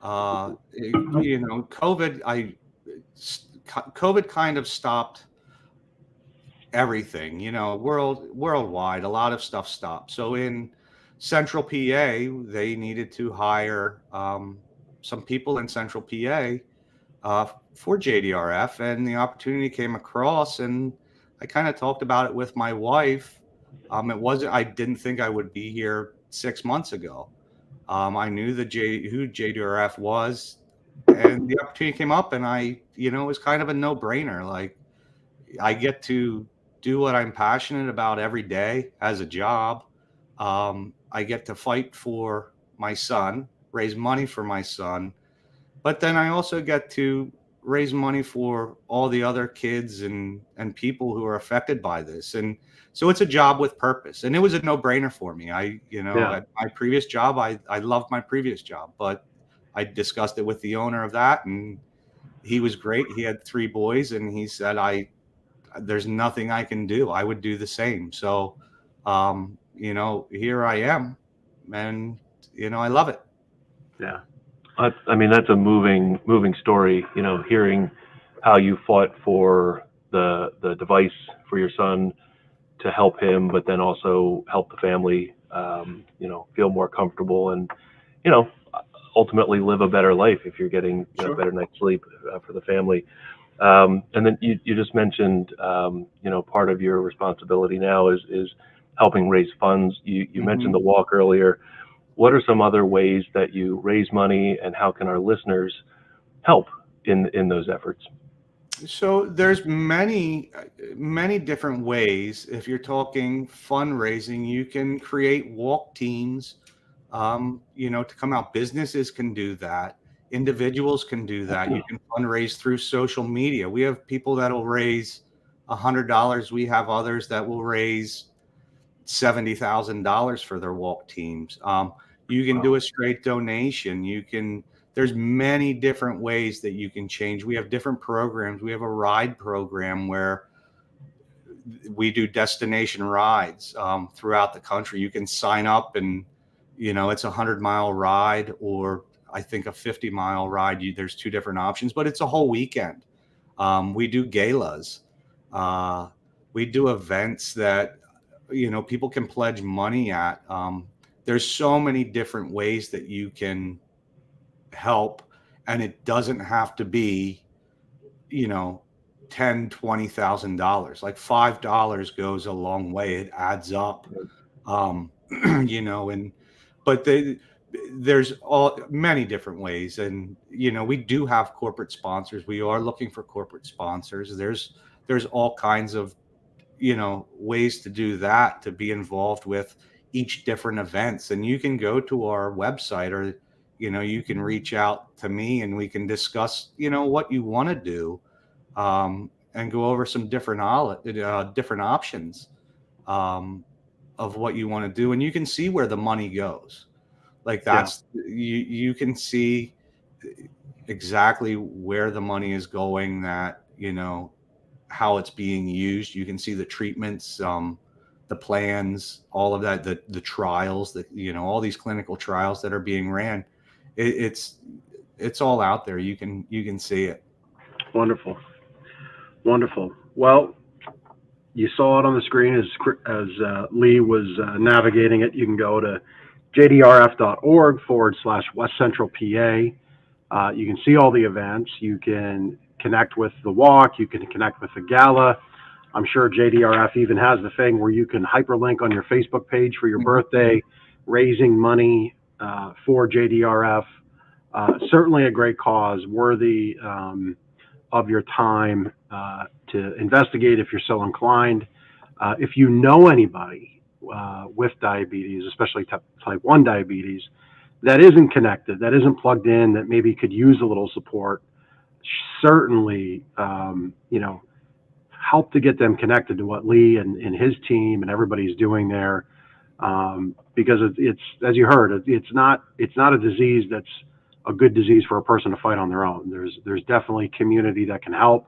C: COVID kind of stopped everything, worldwide. A lot of stuff stopped. So in Central PA, they needed to hire some people in Central PA for JDRF, and the opportunity came across, and I kind of talked about it with my wife. I didn't think I would be here 6 months ago. I knew who JDRF was, and the opportunity came up, and it was kind of a no-brainer. Like, I get to do what I'm passionate about every day as a job. I get to fight for my son, raise money for my son, but then I also get to raise money for all the other kids and people who are affected by this. And so it's a job with purpose, and it was a no-brainer for me. At my previous job, I loved my previous job, but I discussed it with the owner of that, and he was great. He had 3 boys, and he said, there's nothing I can do. I would do the same. So, here I am, and I love it.
A: Yeah.
B: I mean, that's a moving story. Hearing how you fought for the device for your son to help him, but then also help the family, feel more comfortable and, you know, ultimately live a better life if you're getting
C: Sure.
B: better night's sleep for the family. And then you just mentioned, part of your responsibility now is helping raise funds. You mentioned the walk earlier. What are some other ways that you raise money, and how can our listeners help in those efforts?
C: So there's many different ways. If you're talking fundraising, you can create walk teams, to come out. Businesses can do that. Individuals can do that. You can fundraise through social media. We have people that will raise $100. We have others that will raise $70,000 for their walk teams. You can do a straight donation. There's many different ways that you can change. We have different programs. We have a ride program where we do destination rides throughout the country. You can sign up and, it's a 100-mile ride, or I think a 50-mile ride. There's two different options, but it's a whole weekend. We do galas. We do events that, people can pledge money at. There's so many different ways that you can help, and it doesn't have to be, $10,000-$20,000. Like $5 goes a long way. It adds up. But there's many different ways, and we do have corporate sponsors. We are looking for corporate sponsors. There's all kinds of ways to do that, to be involved with each different events. And you can go to our website, or you can reach out to me, and we can discuss what you want to do, and go over some different options of what you want to do. And you can see where the money goes. Like you can see exactly where the money is going, that how it's being used. You can see the treatments, the plans, all of that, the trials, that all these clinical trials that are being ran. It's all out there. You can see it.
A: Wonderful. Well, you saw it on the screen as Lee was navigating it. You can go to jdrf.org/West Central PA. You can see all the events. You can connect with the walk. You can connect with the gala. I'm sure JDRF even has the thing where you can hyperlink on your Facebook page for your birthday, raising money for JDRF. Certainly a great cause, worthy of your time to investigate if you're so inclined. If you know anybody with diabetes, especially type 1 diabetes, that isn't connected, that isn't plugged in, that maybe could use a little support, certainly, help to get them connected to what Lee and his team and everybody's doing there. Because it's, as you heard, it's not a disease that's a good disease for a person to fight on their own. There's definitely community that can help,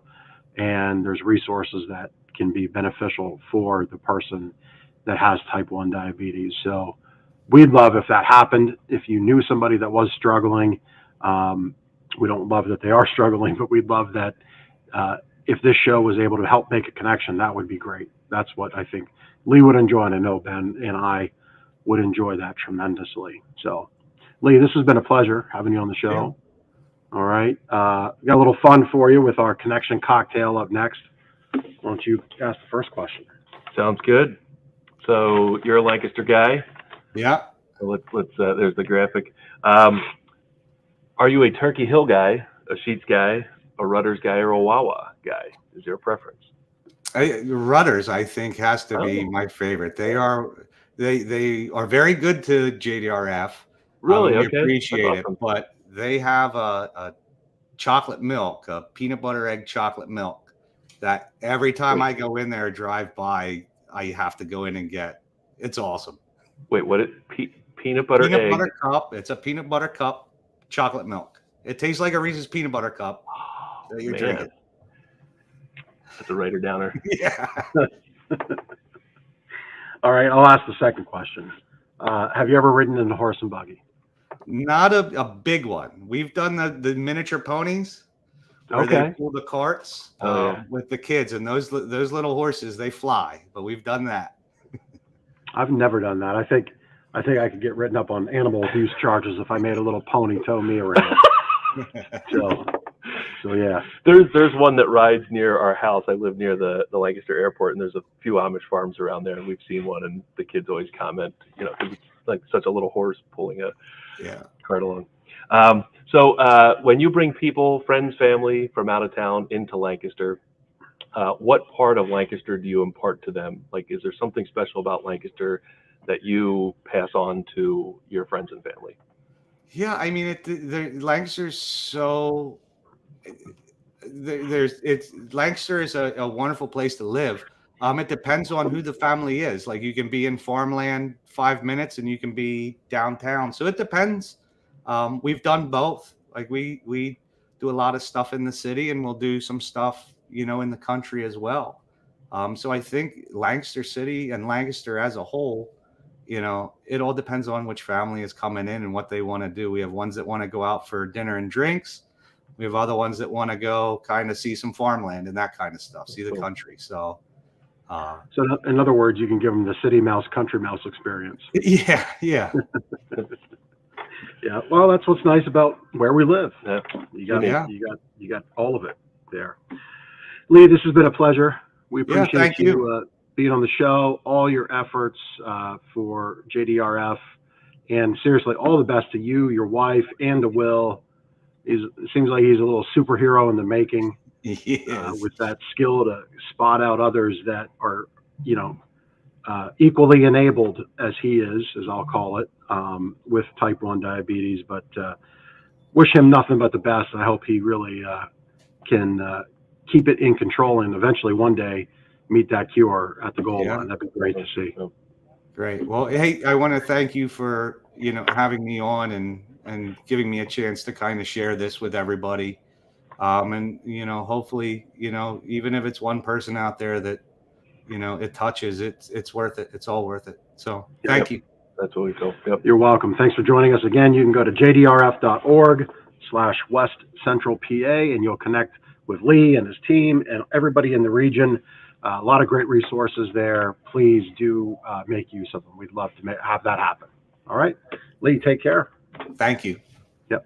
A: and there's resources that can be beneficial for the person that has type 1 diabetes. So we'd love if that happened. If you knew somebody that was struggling, we don't love that they are struggling, but we'd love that if this show was able to help make a connection, that would be great. That's what I think Lee would enjoy, and I know Ben and I would enjoy that tremendously. So, Lee, this has been a pleasure having you on the show. Yeah. All right. Got a little fun for you with our connection cocktail up next. Why don't you ask the first question?
B: Sounds good. So you're a Lancaster guy?
C: Yeah.
B: So let's there's the graphic. Are you a Turkey Hill guy, a Sheets guy, a Rudders guy, or a Wawa guy? Is there a preference?
C: Rudders, I think, has to be my favorite. They are very good to JDRF.
B: Really?
C: We
B: Okay.
C: appreciate
B: That's
C: it,
B: awesome.
C: but they have a chocolate milk, a peanut butter egg chocolate milk, that every time I go in there, drive by, I have to go in and get. It's awesome.
B: Wait, what? Peanut butter egg?
C: Butter cup. It's a peanut butter cup, chocolate milk. It tastes like a Reese's peanut butter cup that you're drinking.
B: That's a writer downer.
C: Yeah.
A: All right, I'll ask the second question. Have you ever ridden in a horse and buggy?
C: Not a big one. We've done the miniature ponies where they
A: Okay.
C: pull the carts
B: Oh, yeah.
C: with the kids, and those little horses, they fly. But we've done that.
A: I've never done that. I think I could get written up on animal abuse charges if I made a little pony tow me around. So yeah.
B: There's one that rides near our house. I live near the Lancaster airport, and there's a few Amish farms around there, and we've seen one, and the kids always comment, 'cause it's like such a little horse pulling a cart along. So when you bring people, friends, family from out of town into Lancaster, what part of Lancaster do you impart to them? Like, is there something special about Lancaster that you pass on to your friends and family?
C: Yeah, I mean, Lancaster's so Lancaster is a wonderful place to live. It depends on who the family is. Like, you can be in farmland 5 minutes, and you can be downtown. So it depends. We've done both. Like, we do a lot of stuff in the city, and we'll do some stuff, in the country as well. So I think Lancaster City and Lancaster as a whole, it all depends on which family is coming in and what they want to do. We have ones that want to go out for dinner and drinks. We have other ones that want to go kind of see some farmland and that kind of stuff, see the country. So,
A: So in other words, you can give them the city mouse, country mouse experience.
C: yeah.
A: Yeah. Well, that's what's nice about where we live.
B: Yeah.
A: You got all of it there. Lee, this has been a pleasure. We appreciate
C: thank you.
A: Being on the show, all your efforts for JDRF, and seriously, all the best to you, your wife, and to Will. It seems like he's a little superhero in the making, with that skill to spot out others that are, equally enabled as he is, as I'll call it, with type 1 diabetes. But wish him nothing but the best. I hope he really can keep it in control and eventually one day meet that cure at the goal line. That'd be great to see.
C: Great. Well, hey, I want to thank you for, having me on and giving me a chance to kind of share this with everybody. And, hopefully, even if it's one person out there that, it touches, it's worth it. It's all worth it. So thank you.
B: That's what we feel. Yep.
A: You're welcome. Thanks for joining us again. You can go to jdrf.org/West Central PA, and you'll connect with Lee and his team and everybody in the region. A lot of great resources there. Please do make use of them. We'd love to have that happen. All right. Lee, take care.
C: Thank you.
A: Yep.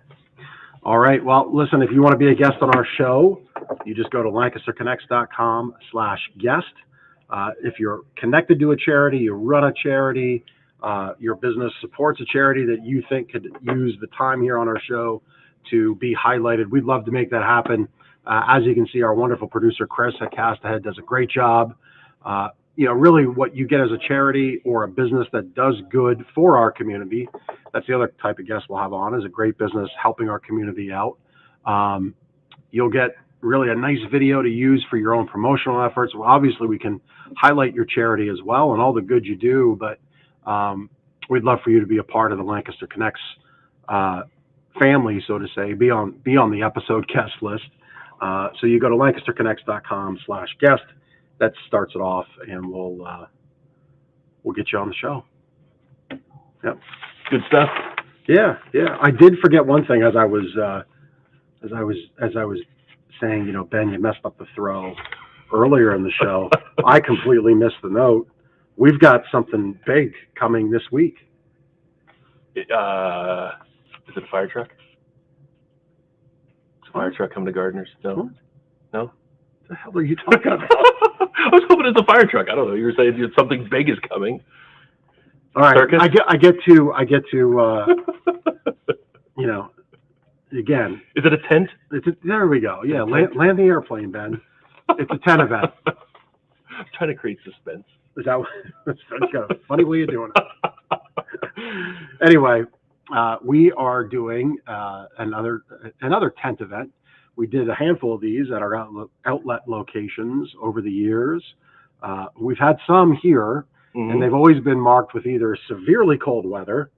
A: All right. Well, listen, if you want to be a guest on our show, you just go to lancasterconnects.com/guest. If you're connected to a charity, you run a charity, your business supports a charity that you think could use the time here on our show to be highlighted, we'd love to make that happen. As you can see, our wonderful producer, Chris at Cast Ahead, does a great job. Really what you get as a charity or a business that does good for our community, that's the other type of guest we'll have on, is a great business helping our community out. You'll get really a nice video to use for your own promotional efforts. Well, obviously, we can highlight your charity as well and all the good you do, but we'd love for you to be a part of the Lancaster Connects family, so to say, be on the episode guest list. So you go to lancasterconnects.com/guest. That starts it off, and we'll get you on the show. Yep.
B: Good stuff.
A: Yeah. I did forget one thing as I was saying, Ben, you messed up the throw earlier in the show. I completely missed the note. We've got something big coming this week.
B: Is it a fire truck? Is a fire truck coming to Gardeners? No.
A: Huh?
B: No?
A: What the hell are you talking about?
B: I was hoping it's a fire truck. I don't know. You were saying something big is coming.
A: All right.
B: Circus?
A: I get to again.
B: Is it a tent?
A: There we go. Yeah, land the airplane, Ben. It's a tent event.
B: I'm trying to create suspense.
A: Is that that's got a funny way of doing it? Anyway, we are doing another tent event. We did a handful of these at our outlet locations over the years. We've had some here, and they've always been marked with either severely cold weather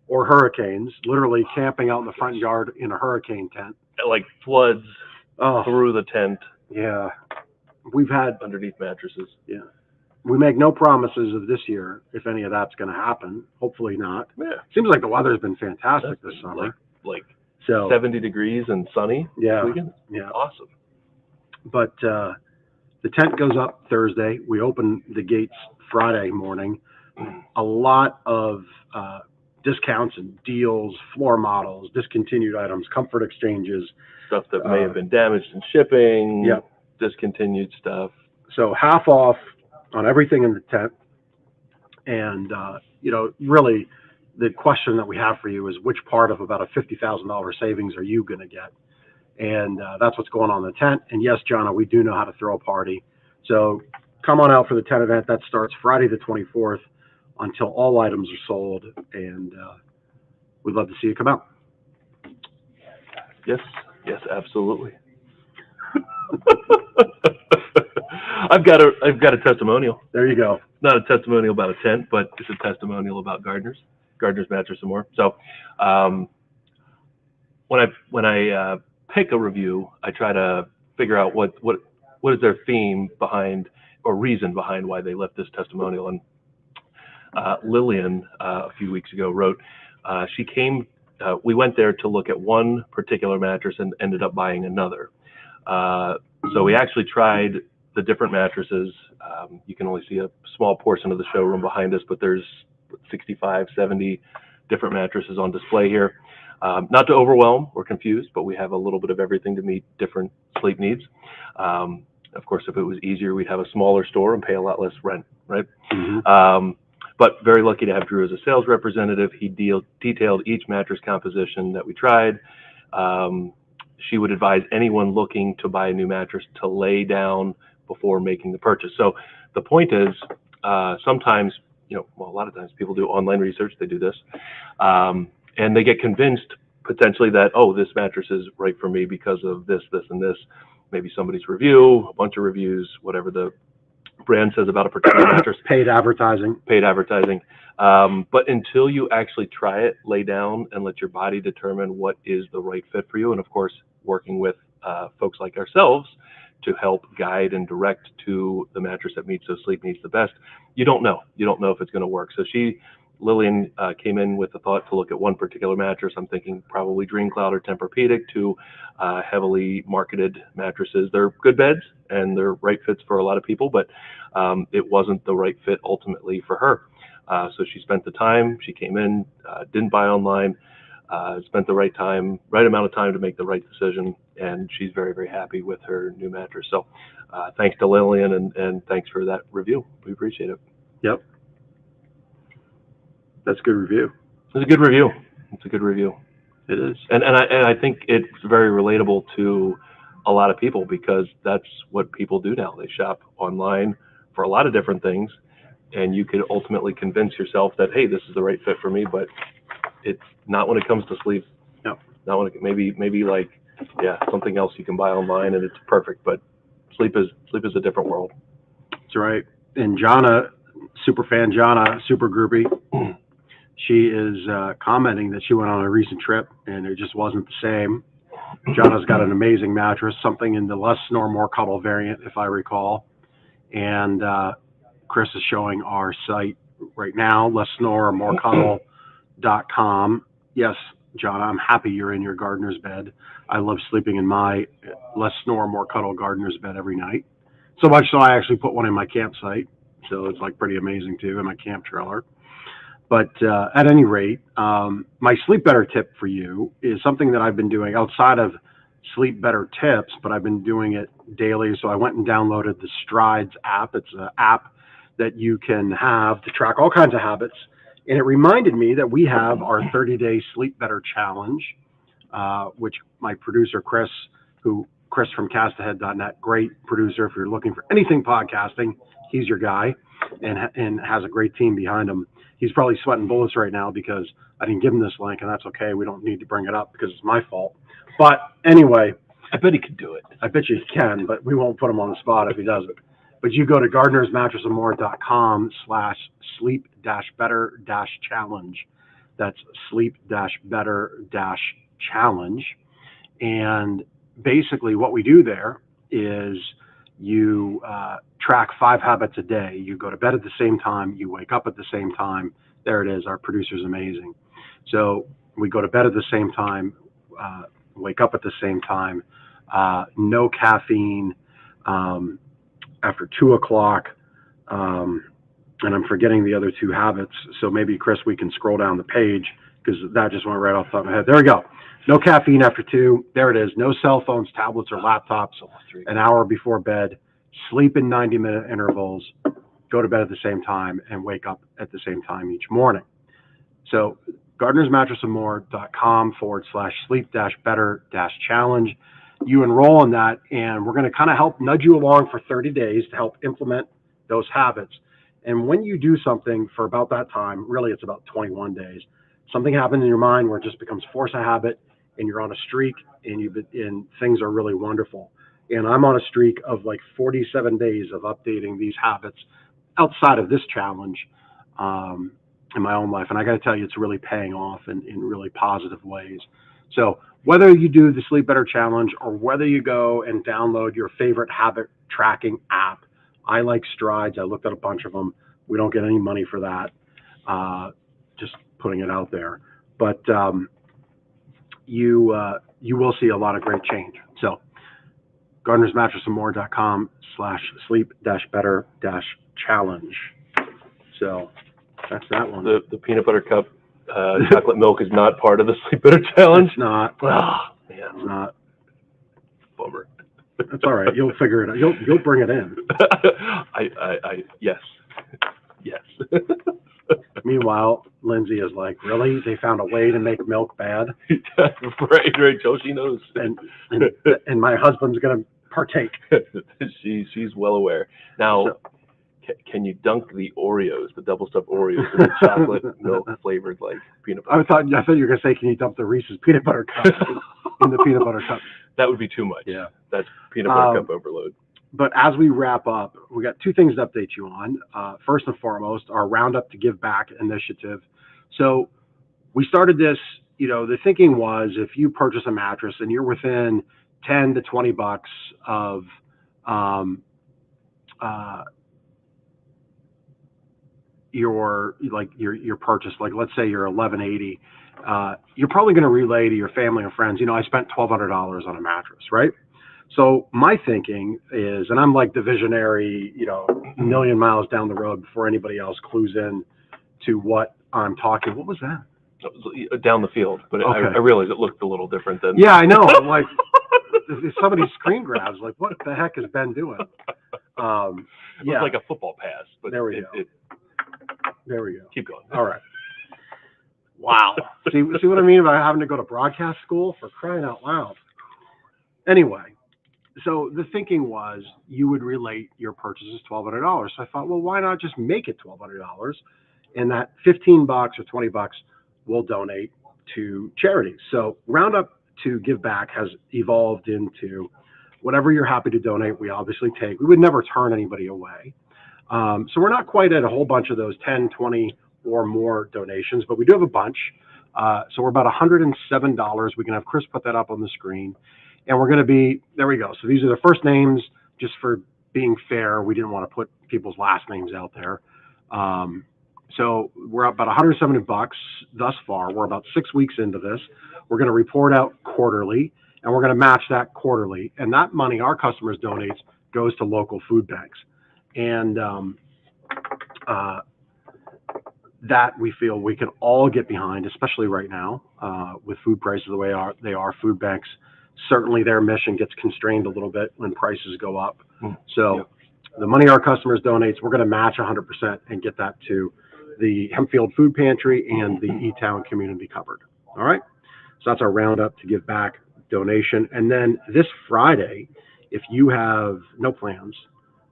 A: or hurricanes, literally camping out in the front yard in a hurricane tent.
B: Like floods through the tent.
A: Yeah. We've had
B: underneath mattresses.
A: Yeah. we make no promises of this year if any of that's going to happen. Hopefully not.
B: Yeah.
A: Seems like the weather's been fantastic this
B: That's
A: summer.
B: Like
A: So
B: 70 degrees and sunny
A: yeah,
B: this weekend.
A: yeah.
B: Awesome.
A: But the tent goes up Thursday. We open the gates Friday morning. A lot of discounts and deals, floor models, discontinued items, comfort exchanges.
B: Stuff that may have been damaged in shipping.
A: Yep.
B: Discontinued stuff.
A: So half off on everything in the tent. And, really the question that we have for you is which part of about a $50,000 savings are you going to get? And that's what's going on in the tent. And yes, Jonna, we do know how to throw a party. So come on out for the tent event. That starts Friday the 24th until all items are sold. And we'd love to see you come out.
B: Yes, absolutely. I've got a testimonial.
A: There you go.
B: Not a testimonial about a tent, but it's a testimonial about Gardner's Mattress and More. So when I pick a review, I try to figure out what is their theme behind or reason behind why they left this testimonial. And Lillian a few weeks ago wrote, she came. We went there to look at one particular mattress and ended up buying another. So we actually tried the different mattresses. You can only see a small portion of the showroom behind us, but there's 65, 70 different mattresses on display here. Not to overwhelm or confuse, but we have a little bit of everything to meet different sleep needs. Of course, if it was easier, we'd have a smaller store and pay a lot less rent, right?
A: Mm-hmm.
B: But very lucky to have Drew as a sales representative. He detailed each mattress composition that we tried. She would advise anyone looking to buy a new mattress to lay down before making the purchase. So the point is, sometimes, a lot of times people do online research, they do this, and they get convinced potentially that, oh, this mattress is right for me because of this, this, and this. Maybe somebody's review, a bunch of reviews, whatever the brand says about a particular mattress.
A: Paid advertising.
B: But until you actually try it, lay down and let your body determine what is the right fit for you. And of course, working with folks like ourselves to help guide and direct to the mattress that meets those sleep needs the best. You don't know if it's going to work. So Lillian came in with the thought to look at one particular mattress. I'm thinking probably Dream Cloud or Tempur-Pedic, two heavily marketed mattresses. They're good beds and they're right fits for a lot of people, but it wasn't the right fit ultimately for her. So she spent the time, she came in, didn't buy online, spent the right amount of time to make the right decision, and she's very, very happy with her new mattress. So thanks to Lillian and thanks for that review. We appreciate it.
A: Yep. That's a good review.
B: It's a good review.
A: It is.
B: And I think it's very relatable to a lot of people because that's what people do now. They shop online for a lot of different things, and you could ultimately convince yourself that, hey, this is the right fit for me, but it's not when it comes to sleep.
A: No.
B: Not when maybe like, something else you can buy online and it's perfect, but sleep is a different world.
A: That's right. And Jonna, super fan Jonna, super groupie, she is commenting that she went on a recent trip and it just wasn't the same. Jonna's got an amazing mattress, something in the less snore, more cuddle variant, if I recall. And Chris is showing our site right now, lesssnoremorecuddle.com. Yes, Jonna, I'm happy you're in your gardener's bed. I love sleeping in my Less Snore, More Cuddle gardener's bed every night. So much so I actually put one in my campsite. So it's like pretty amazing too in my camp trailer. But at any rate, my Sleep Better tip for you is something that I've been doing outside of Sleep Better tips, but I've been doing it daily. So I went and downloaded the Strides app. It's an app that you can have to track all kinds of habits. And it reminded me that we have our 30-day Sleep Better challenge, which my producer, Chris from castahead.net, great producer. If you're looking for anything podcasting, he's your guy and has a great team behind him. He's probably sweating bullets right now because I didn't give him this link, and that's okay. We don't need to bring it up because it's my fault. But anyway,
B: I bet he could do it.
A: I bet you he can, but we won't put him on the spot if he doesn't. But you go to gardenersmattressandmore.com/sleep-better-challenge. That's sleep-better-challenge. And basically what we do there is You track 5 habits a day. You go to bed at the same time. You wake up at the same time. There it is. Our producer's amazing. So we go to bed at the same time, wake up at the same time, no caffeine after 2 o'clock. And I'm forgetting the other 2 habits. So maybe, Chris, we can scroll down the page because that just went right off the top of my head. There we go. No caffeine after 2. There it is. No cell phones, tablets, or laptops an hour before bed. Sleep in 90-minute intervals. Go to bed at the same time and wake up at the same time each morning. So gardenersmattressandmore.com/sleep-better-challenge. You enroll in that, and we're going to kind of help nudge you along for 30 days to help implement those habits. And when you do something for about that time, really it's about 21 days, something happens in your mind where it just becomes force a habit, and you're on a streak, and things are really wonderful. And I'm on a streak of like 47 days of updating these habits outside of this challenge in my own life. And I got to tell you, it's really paying off in really positive ways. So whether you do the Sleep Better Challenge or whether you go and download your favorite habit tracking app, I like Strides. I looked at a bunch of them. We don't get any money for that. Just putting it out there. But you will see a lot of great change. So gardenersmattressandmore.com/sleep-better-challenge. So that's that one.
B: The peanut butter cup chocolate milk is not part of the Sleep Better Challenge.
A: It's not.
B: Oh, man.
A: It's not.
B: Bummer.
A: That's all right. You'll figure it out. You'll bring it in.
B: Yes. Yes.
A: Meanwhile, Lindsay is like, really? They found a way to make milk bad?
B: right, Joe. She knows.
A: And my husband's going to partake.
B: She's well aware. Now, can you dunk the Oreos, the double stuffed Oreos, in the chocolate milk flavored like peanut butter?
A: I thought you were going to say, can you dump the Reese's peanut butter cup in the peanut butter cup?
B: That would be too much.
A: Yeah.
B: That's peanut butter cup overload.
A: But as we wrap up, we got 2 things to update you on. First and foremost, our Roundup to Give Back initiative. So we started this, the thinking was if you purchase a mattress and you're within 10 to 20 bucks of your purchase, like let's say you're $1,180, you're probably going to relay to your family and friends, I spent $1,200 on a mattress, right? So my thinking is, and I'm like the visionary, a million miles down the road before anybody else clues in to what I'm talking. What was that?
B: Down the field, but okay. I realized it looked a little different than.
A: Yeah, I know. Like somebody's screen grabs. Like, what the heck has Ben doing?
B: It looks like a football pass, but
A: there we go. There we go.
B: Keep going.
A: All right. Wow. See what I mean about having to go to broadcast school? For crying out loud. Anyway. So the thinking was you would relate your purchases $1,200. So I thought, well, why not just make it $1,200, and that 15 bucks or 20 bucks we'll donate to charities. So Roundup to Give Back has evolved into whatever you're happy to donate. We obviously take. We would never turn anybody away. So we're not quite at a whole bunch of those 10, 20 or more donations, but we do have a bunch. So we're about $107. We can have Chris put that up on the screen. And we're going to be, there we go. So these are the first names, just for being fair. We didn't want to put people's last names out there. So we're up about $170 thus far. We're about 6 weeks into this. We're going to report out quarterly, and we're going to match that quarterly. And that money our customers donate goes to local food banks. And that we feel we can all get behind, especially right now with food prices the way they are. Food banks, certainly their mission gets constrained a little bit when prices go up. So the money our customers donate, we're going to match 100% and get that to the Hempfield Food Pantry and the E-Town Community Cupboard. All right. So that's our Roundup to Give Back donation. And then this Friday, if you have no plans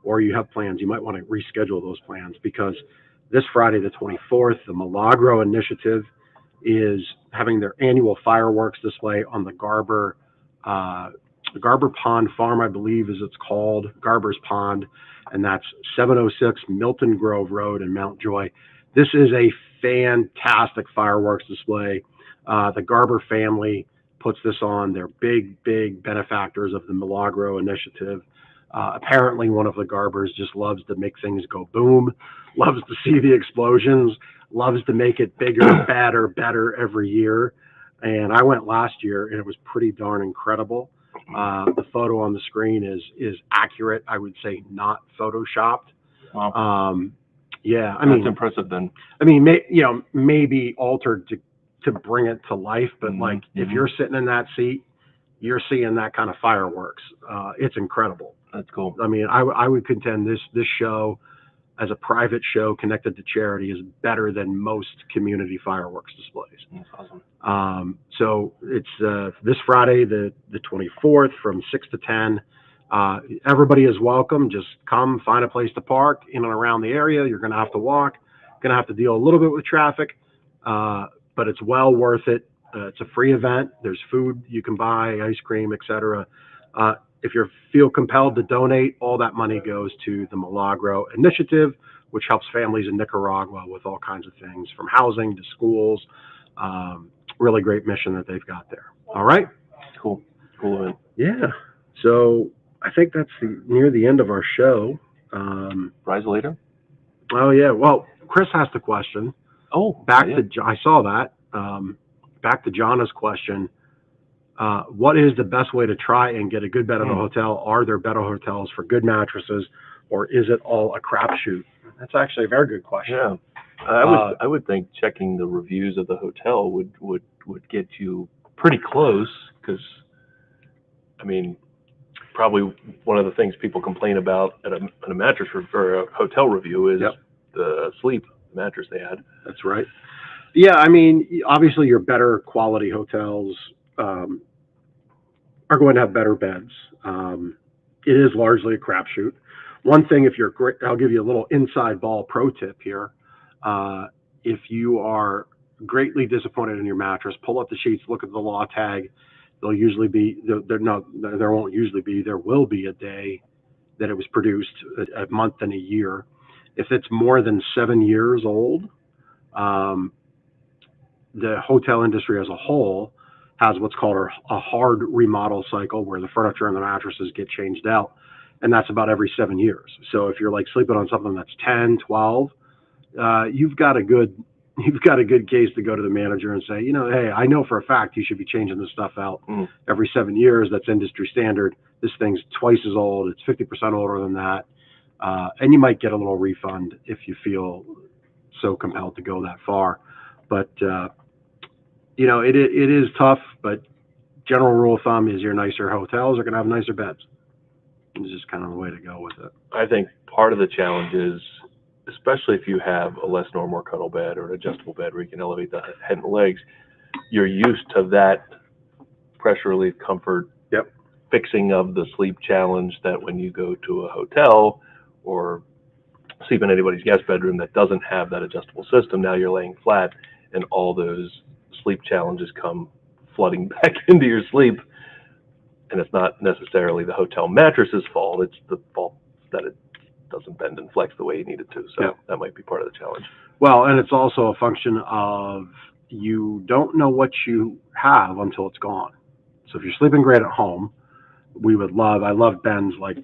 A: or you have plans, you might want to reschedule those plans, because this Friday, the 24th, the Milagro Initiative is having their annual fireworks display on the Garber Pond Farm, I believe is it's called, Garber's Pond, and that's 706 Milton Grove Road in Mount Joy. This is a fantastic fireworks display. The Garber family puts this on. They're big benefactors of the Milagro Initiative. Apparently, one of the Garbers just loves to make things go boom, loves to see the explosions, loves to make it bigger, badder, better every year. And I went last year, and it was pretty darn incredible. The photo on the screen is accurate. I would say not photoshopped.
B: Wow.
A: Yeah, I
B: That's
A: mean,
B: impressive then.
A: I mean, maybe altered to bring it to life, but like if you're sitting in that seat, you're seeing that kind of fireworks. It's incredible.
B: That's cool.
A: I mean, I would contend this show, as a private show connected to charity, is better than most community fireworks displays.
B: That's awesome.
A: So it's this Friday, the 24th, from 6 to 10. Everybody is welcome. Just come, find a place to park in and around the area. You're going to have to walk, going to have to deal a little bit with traffic, but it's well worth it. It's a free event. There's food you can buy, ice cream, etc. If you feel compelled to donate, all that money goes to the Milagro Initiative, which helps families in Nicaragua with all kinds of things, from housing to schools. Really great mission that they've got there. All right.
B: Cool event.
A: Yeah. So I think that's near the end of our show.
B: Prize later?
A: Oh yeah. Well, Chris asked a question.
B: Oh,
A: I saw that. Back to Jonna's question. What is the best way to try and get a good bed at a hotel? Are there better hotels for good mattresses, or is it all a crapshoot? That's actually a very good question.
B: Yeah. I would think checking the reviews of the hotel would get you pretty close, because I mean, probably one of the things people complain about at a mattress or a hotel review is the mattress they had.
A: That's right. Yeah, I mean, obviously your better quality hotels are going to have better beds. It is largely a crapshoot. One thing, if you're great, I'll give you a little inside ball pro tip here. If you are greatly disappointed in your mattress, pull up the sheets, look at the law tag. There'll usually be, there won't usually be, there will be a day that it was produced, a month and a year. If it's more than 7 years old, the hotel industry as a whole has what's called a hard remodel cycle, where the furniture and the mattresses get changed out. And that's about every 7 years. So if you're like sleeping on something that's 10, 12, you've got a good case to go to the manager and say, hey, I know for a fact you should be changing this stuff out every 7 years. That's industry standard. This thing's twice as old. It's 50% older than that. And you might get a little refund if you feel so compelled to go that far. But, it is tough, but general rule of thumb is your nicer hotels are going to have nicer beds. It's just kind of the way to go with it.
B: I think part of the challenge is, especially if you have a less normal cuddle bed or an adjustable bed where you can elevate the head and legs, you're used to that pressure relief comfort fixing of the sleep challenge, that when you go to a hotel or sleep in anybody's guest bedroom that doesn't have that adjustable system, now you're laying flat and all those sleep challenges come flooding back into your sleep. And it's not necessarily the hotel mattress's fault, it's the fault that it doesn't bend and flex the way you need it to. So that might be part of the challenge. Well,
A: and it's also a function of, you don't know what you have until it's gone. So if you're sleeping great at home, I love Ben's like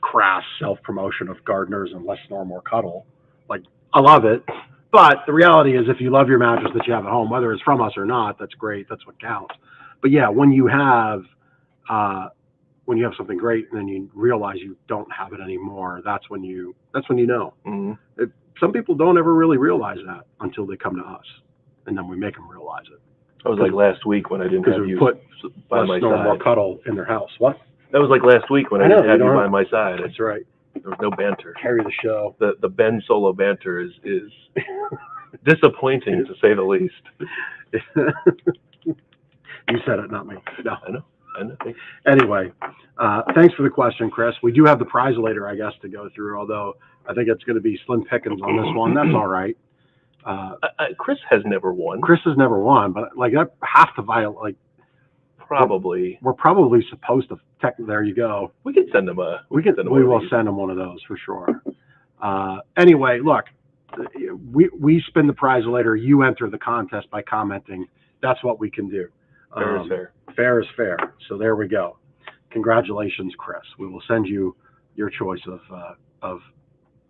A: crass self-promotion of gardeners and less snore, more cuddle. Like, I love it. But the reality is, if you love your mattress that you have at home, whether it's from us or not, that's great. That's what counts. But yeah, when you have something great and then you realize you don't have it anymore, that's when you know. Some people don't ever really realize that until they come to us, and then we make them realize it.
B: That was like last week when I didn't have you by my side.
A: More cuddle in their house. What?
B: That was like last week when I didn't have you by my side.
A: That's right.
B: There was no banter.
A: Carry the show.
B: The Ben solo banter is disappointing, to say the least.
A: You said it, not me. No.
B: I know.
A: Anyway, thanks for the question, Chris. We do have the prize later, I guess, to go through, although I think it's going to be slim pickings on this one. That's all right.
B: Chris has never won.
A: Chris has never won, but like, I have to violate.
B: Probably.
A: We're probably supposed to. There you go.
B: We can send them We
A: will send them one of those for sure. Anyway, look, we spin the prize later. You enter the contest by commenting. That's what we can do.
B: Fair is fair.
A: Fair is fair. So there we go. Congratulations, Chris. We will send you your choice of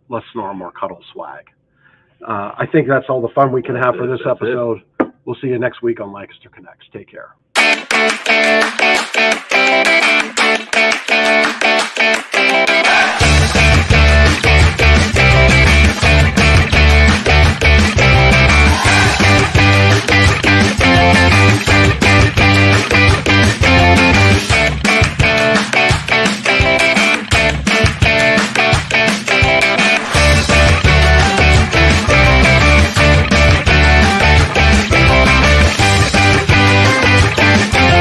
A: less snore, more cuddle swag. I think that's all the fun we can have for this episode. We'll see you next week on Lancaster Connects. Take care.